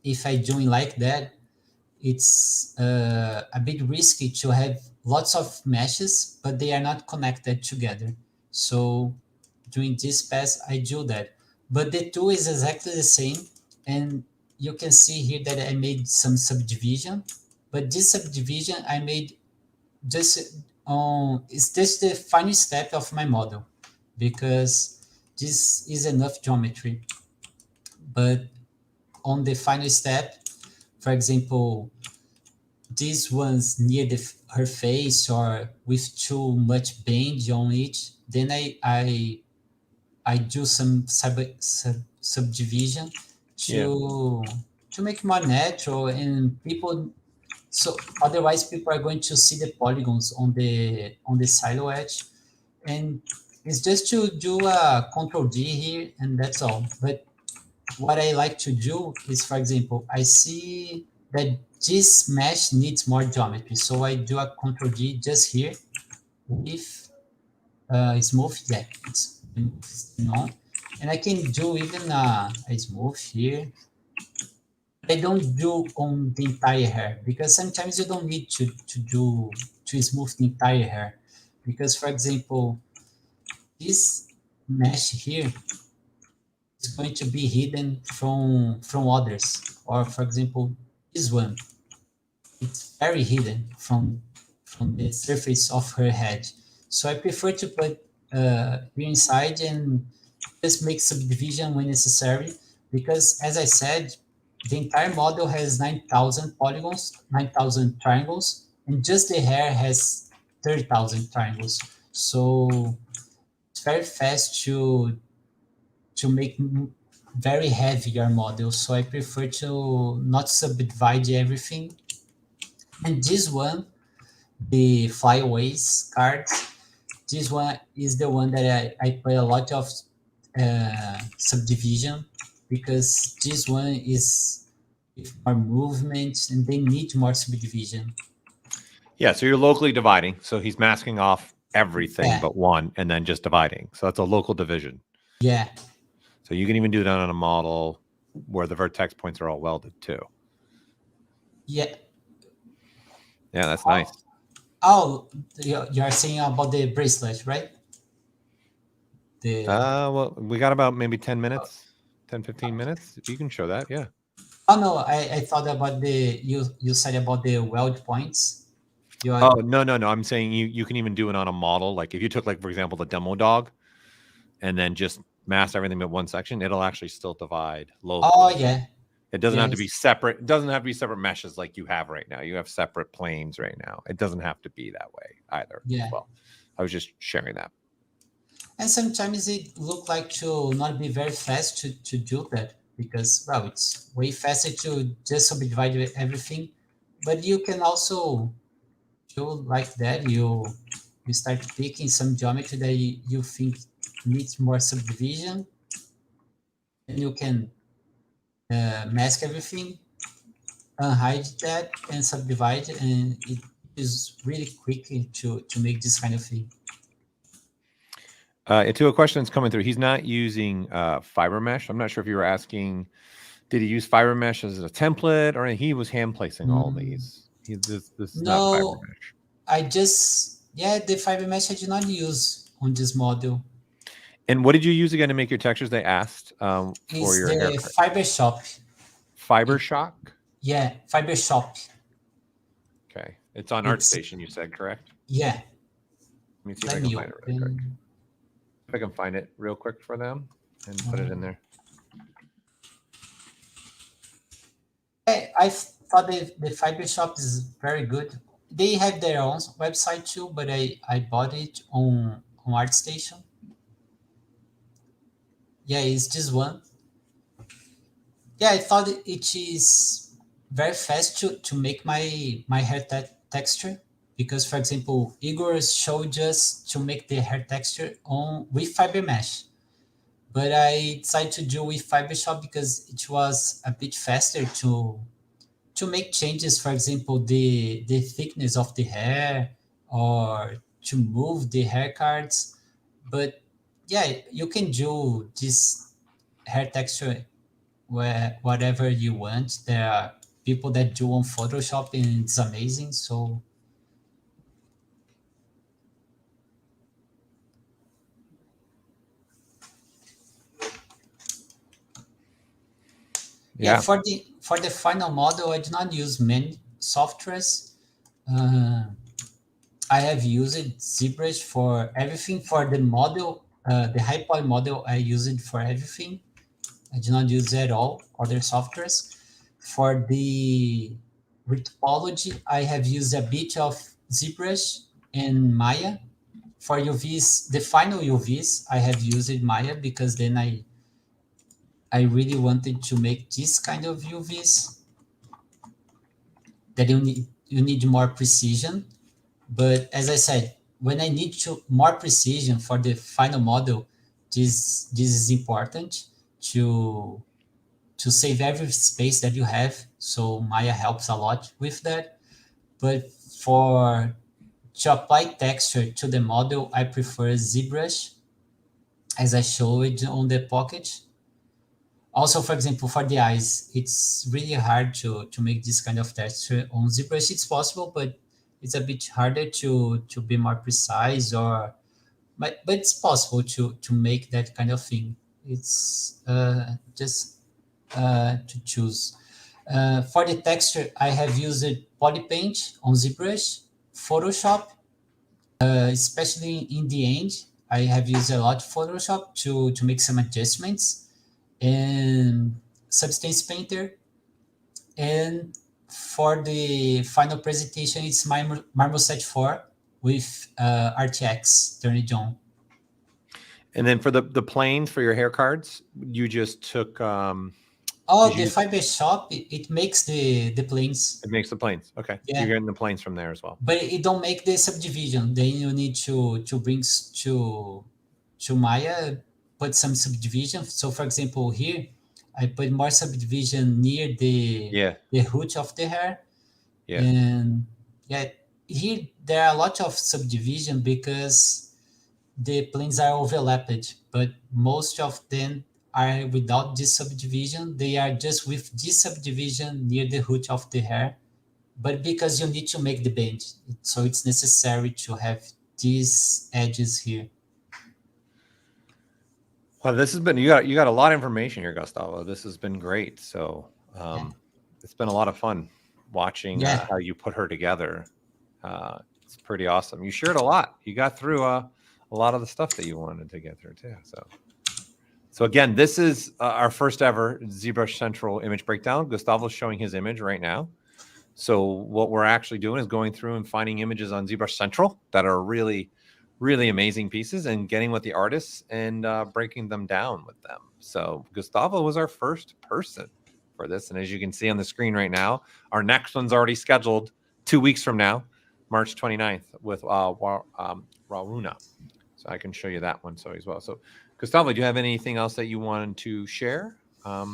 if I doing like that, it's a bit risky to have lots of meshes, but they are not connected together. So doing this pass, I do that. But the tool is exactly the same. And you can see here that I made some subdivision, but this subdivision I made just it's just the final step of my model, because this is enough geometry. But on the final step, for example, these ones near her face or with too much bend on it, then I do some subdivision to make more natural, and people, so otherwise people are going to see the polygons on the silhouette, and it's just to do a Control D here, and that's all. But what I like to do is, for example, I see that this mesh needs more geometry, so I do a Control D just here with smooth. Yeah, it's no, and I can do even a smooth here. I don't do on the entire hair, because sometimes you don't need to smooth the entire hair, because for example, this mesh here is going to be hidden from others, or for example, this one, it's very hidden from the surface of her head. So I prefer to put here inside and just make subdivision when necessary, because as I said, the entire model has 9,000 polygons, 9,000 triangles, and just the hair has 30,000 triangles. So it's very fast to make very heavy your model. So I prefer to not subdivide everything. And this one, the flyaways cards, this one is the one that I put a lot of subdivision, because this one is with more movement and they need more subdivision. Yeah, so you're locally dividing. So he's masking off everything but one and then just dividing. So that's a local division. Yeah. So you can even do that on a model where the vertex points are all welded too. Yeah. Yeah, that's nice. Oh, you're saying about the bracelet, right? Well, we got about maybe 10 minutes, 10, 15 minutes. You can show that, yeah. Oh, no, I thought about you said about the weld points. Oh, no. I'm saying you can even do it on a model. Like if you took, like, for example, the demo dog and then just mask everything but one section, it'll actually still divide locally. Oh, yeah. It doesn't have to be separate. It doesn't have to be separate meshes like you have right now. You have separate planes right now. It doesn't have to be that way either. Yeah. As well, I was just sharing that. And sometimes it look like to not be very fast to do that, because, well, it's way faster to just subdivide everything. But you can also do like that. You start picking some geometry that you think needs more subdivision, and you can mask everything, unhide that, and subdivide, and it is really quick to make this kind of thing. To a question that's coming through, he's not using fiber mesh. I'm not sure if you were asking, did he use fiber mesh as a template, or he was hand placing all these? This is not fiber No, mesh. I just, the fiber mesh I do not use on this model. And what did you use again to make your textures? They asked for your the haircut. Fiber Shop. Fiber Shock? Yeah, Fiber Shop. Okay. It's on ArtStation, you said, correct? Yeah. Let me see if I can find it real quick. If I can find it real quick for them and put it in there. I thought the Fiber Shop is very good. They have their own website too, but I bought it on ArtStation. Yeah, it's this one. Yeah, I thought it is very fast to make my hair texture, because, for example, Igor showed us to make the hair texture with fiber mesh, but I decided to do with Fiber Shop because it was a bit faster to make changes. For example, the thickness of the hair, or to move the hair cards. But yeah, you can do this hair texture whatever you want. There are people that do on Photoshop and it's amazing. So yeah, for the final model, I do not use many softwares. I have used ZBrush for everything. For the model, the high poly model, I use it for everything. I do not use at all other softwares. For the retopology, I have used a bit of ZBrush and Maya. For UVs, the final UVs, I have used Maya, because then I really wanted to make this kind of UVs that you need more precision. But as I said, when I need more precision for the final model, this is important to save every space that you have. So Maya helps a lot with that. But to apply texture to the model, I prefer ZBrush, as I showed on the pocket. Also, for example, for the eyes, it's really hard to make this kind of texture on ZBrush. It's possible, but it's a bit harder to be more precise, but it's possible to make that kind of thing. It's just to choose. For the texture, I have used Polypaint on ZBrush, Photoshop, especially in the end. I have used a lot Photoshop to make some adjustments, and Substance Painter. And for the final presentation, it's Marmoset 4 with RTX turned on. And then for the planes for your hair cards, you just took the Fiber Shop, it makes the planes. It makes the planes. Okay. Yeah. You're getting the planes from there as well. But it don't make the subdivision. Then you need to bring to Maya, put some subdivision. So for example, here I put more subdivision near the root of the hair. Yeah. And here there are a lot of subdivision because the planes are overlapped, but most of them are without this subdivision. They are just with this subdivision near the root of the hair. But because you need to make the bend, so it's necessary to have these edges here. Well, this has been, you got a lot of information here, Gustavo. This has been great. So it's been a lot of fun watching how you put her together. It's pretty awesome. You shared a lot. You got through a lot of the stuff that you wanted to get through too. So again, this is our first ever ZBrushCentral image breakdown. Gustavo's showing his image right now. So what we're actually doing is going through and finding images on ZBrushCentral that are really, really amazing pieces, and getting with the artists and breaking them down with them. So Gustavo was our first person for this. And as you can see on the screen right now, our next one's already scheduled 2 weeks from now, March 29th with Raruna. So I can show you that one as well. So Gustavo, do you have anything else that you wanted to share? I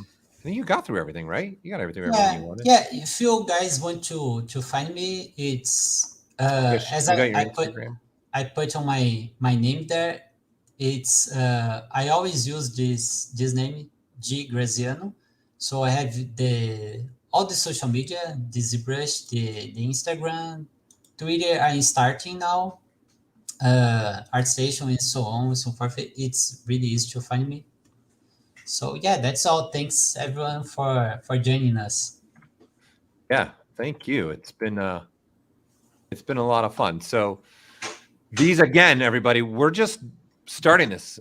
think you got through everything, right? You got everything you wanted. Yeah, if you guys want to find me, it's as I put on my name there. It's I always use this name, G Grazziano. So I have all the social media, the ZBrush, the Instagram, Twitter. I'm starting now, ArtStation and so on and so forth. It's really easy to find me. So yeah, that's all. Thanks everyone for joining us. Yeah, thank you. It's been a lot of fun. So these again, everybody, we're just starting this.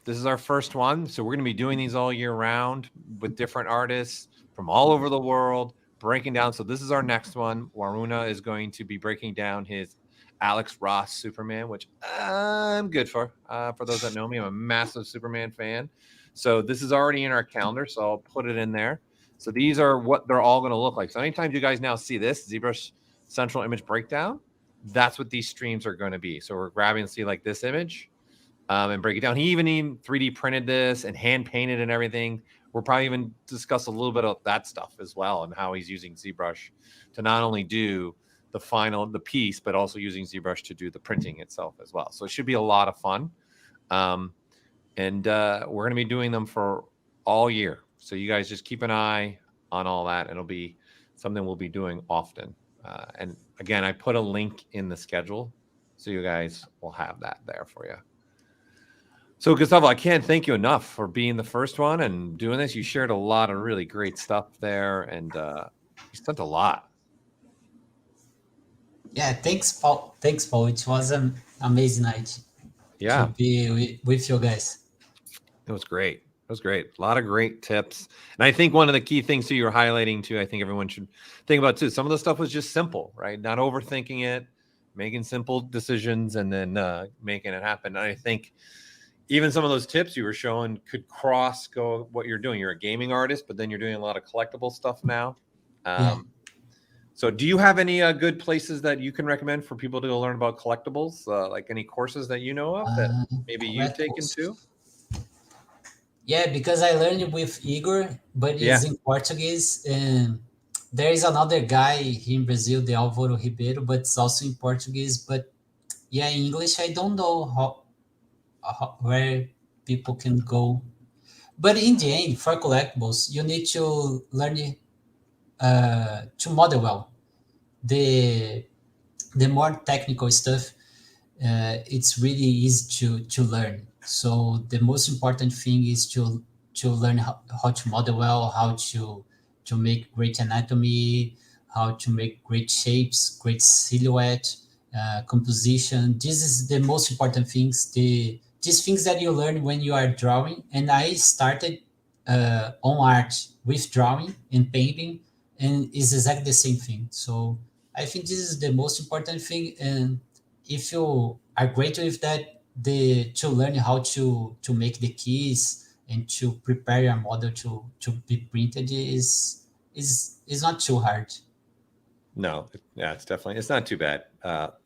This is our first one, so we're going to be doing these all year round with different artists from all over the world, breaking down. So this is our next one. Waruna is going to be breaking down his Alex Ross Superman, which I'm good for. For those that know me, I'm a massive Superman fan. So this is already in our calendar, so I'll put it in there. So these are what they're all going to look like. So anytime you guys now see this ZBrushCentral Image Breakdown, that's what these streams are going to be. So we're grabbing, see like this image and break it down. He even 3D printed this and hand painted and everything. We'll probably even discuss a little bit of that stuff as well and how he's using ZBrush to not only do the piece, but also using ZBrush to do the printing itself as well. So it should be a lot of fun. And we're going to be doing them for all year. So you guys just keep an eye on all that. It'll be something we'll be doing often. And again, I put a link in the schedule, so you guys will have that there for you. So Gustavo, I can't thank you enough for being the first one and doing this. You shared a lot of really great stuff there, and you spent a lot. Yeah, thanks, Paul. Thanks, Paul. It was an amazing night. Yeah, to be with you guys. It was great. It was great. A lot of great tips. And I think one of the key things you were highlighting too, I think everyone should think about too. Some of the stuff was just simple, right? Not overthinking it, making simple decisions, and then making it happen. And I think even some of those tips you were showing could go what you're doing. You're a gaming artist, but then you're doing a lot of collectible stuff now. Yeah. So do you have any good places that you can recommend for people to go learn about collectibles? Like any courses that you know of that maybe you've taken too? Yeah, because I learned with Igor, but it's in Portuguese. And there is another guy here in Brazil, the Álvaro Ribeiro, but it's also in Portuguese. But yeah, in English, I don't know where people can go. But in the end, for collectibles, you need to learn to model well. The more technical stuff, it's really easy to learn. So the most important thing is to learn how to model well, how to make great anatomy, how to make great shapes, great silhouette, composition. This is the most important things. These things that you learn when you are drawing. And I started on art with drawing and painting, and it's exactly the same thing. So I think this is the most important thing. And if you are great with that, to learn how to make the keys and to prepare your model to be printed is not too hard. No, yeah, it's not too bad.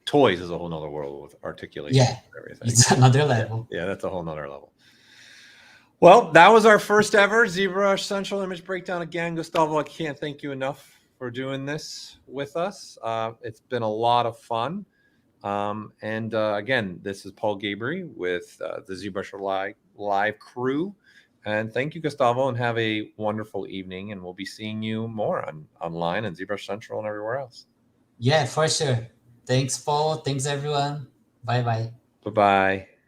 Toys is a whole nother world with articulation. Yeah, and everything. It's another level. Yeah, that's a whole nother level. Well, that was our first ever ZBrushCentral Image Breakdown. Again, Gustavo, I can't thank you enough for doing this with us. It's been a lot of fun. And again, this is Paul Gaboury with the ZBrushLIVE crew. And thank you, Gustavo, and have a wonderful evening. And we'll be seeing you more online and ZBrushCentral and everywhere else. Yeah, for sure. Thanks, Paul. Thanks, everyone. Bye-bye. Bye-bye.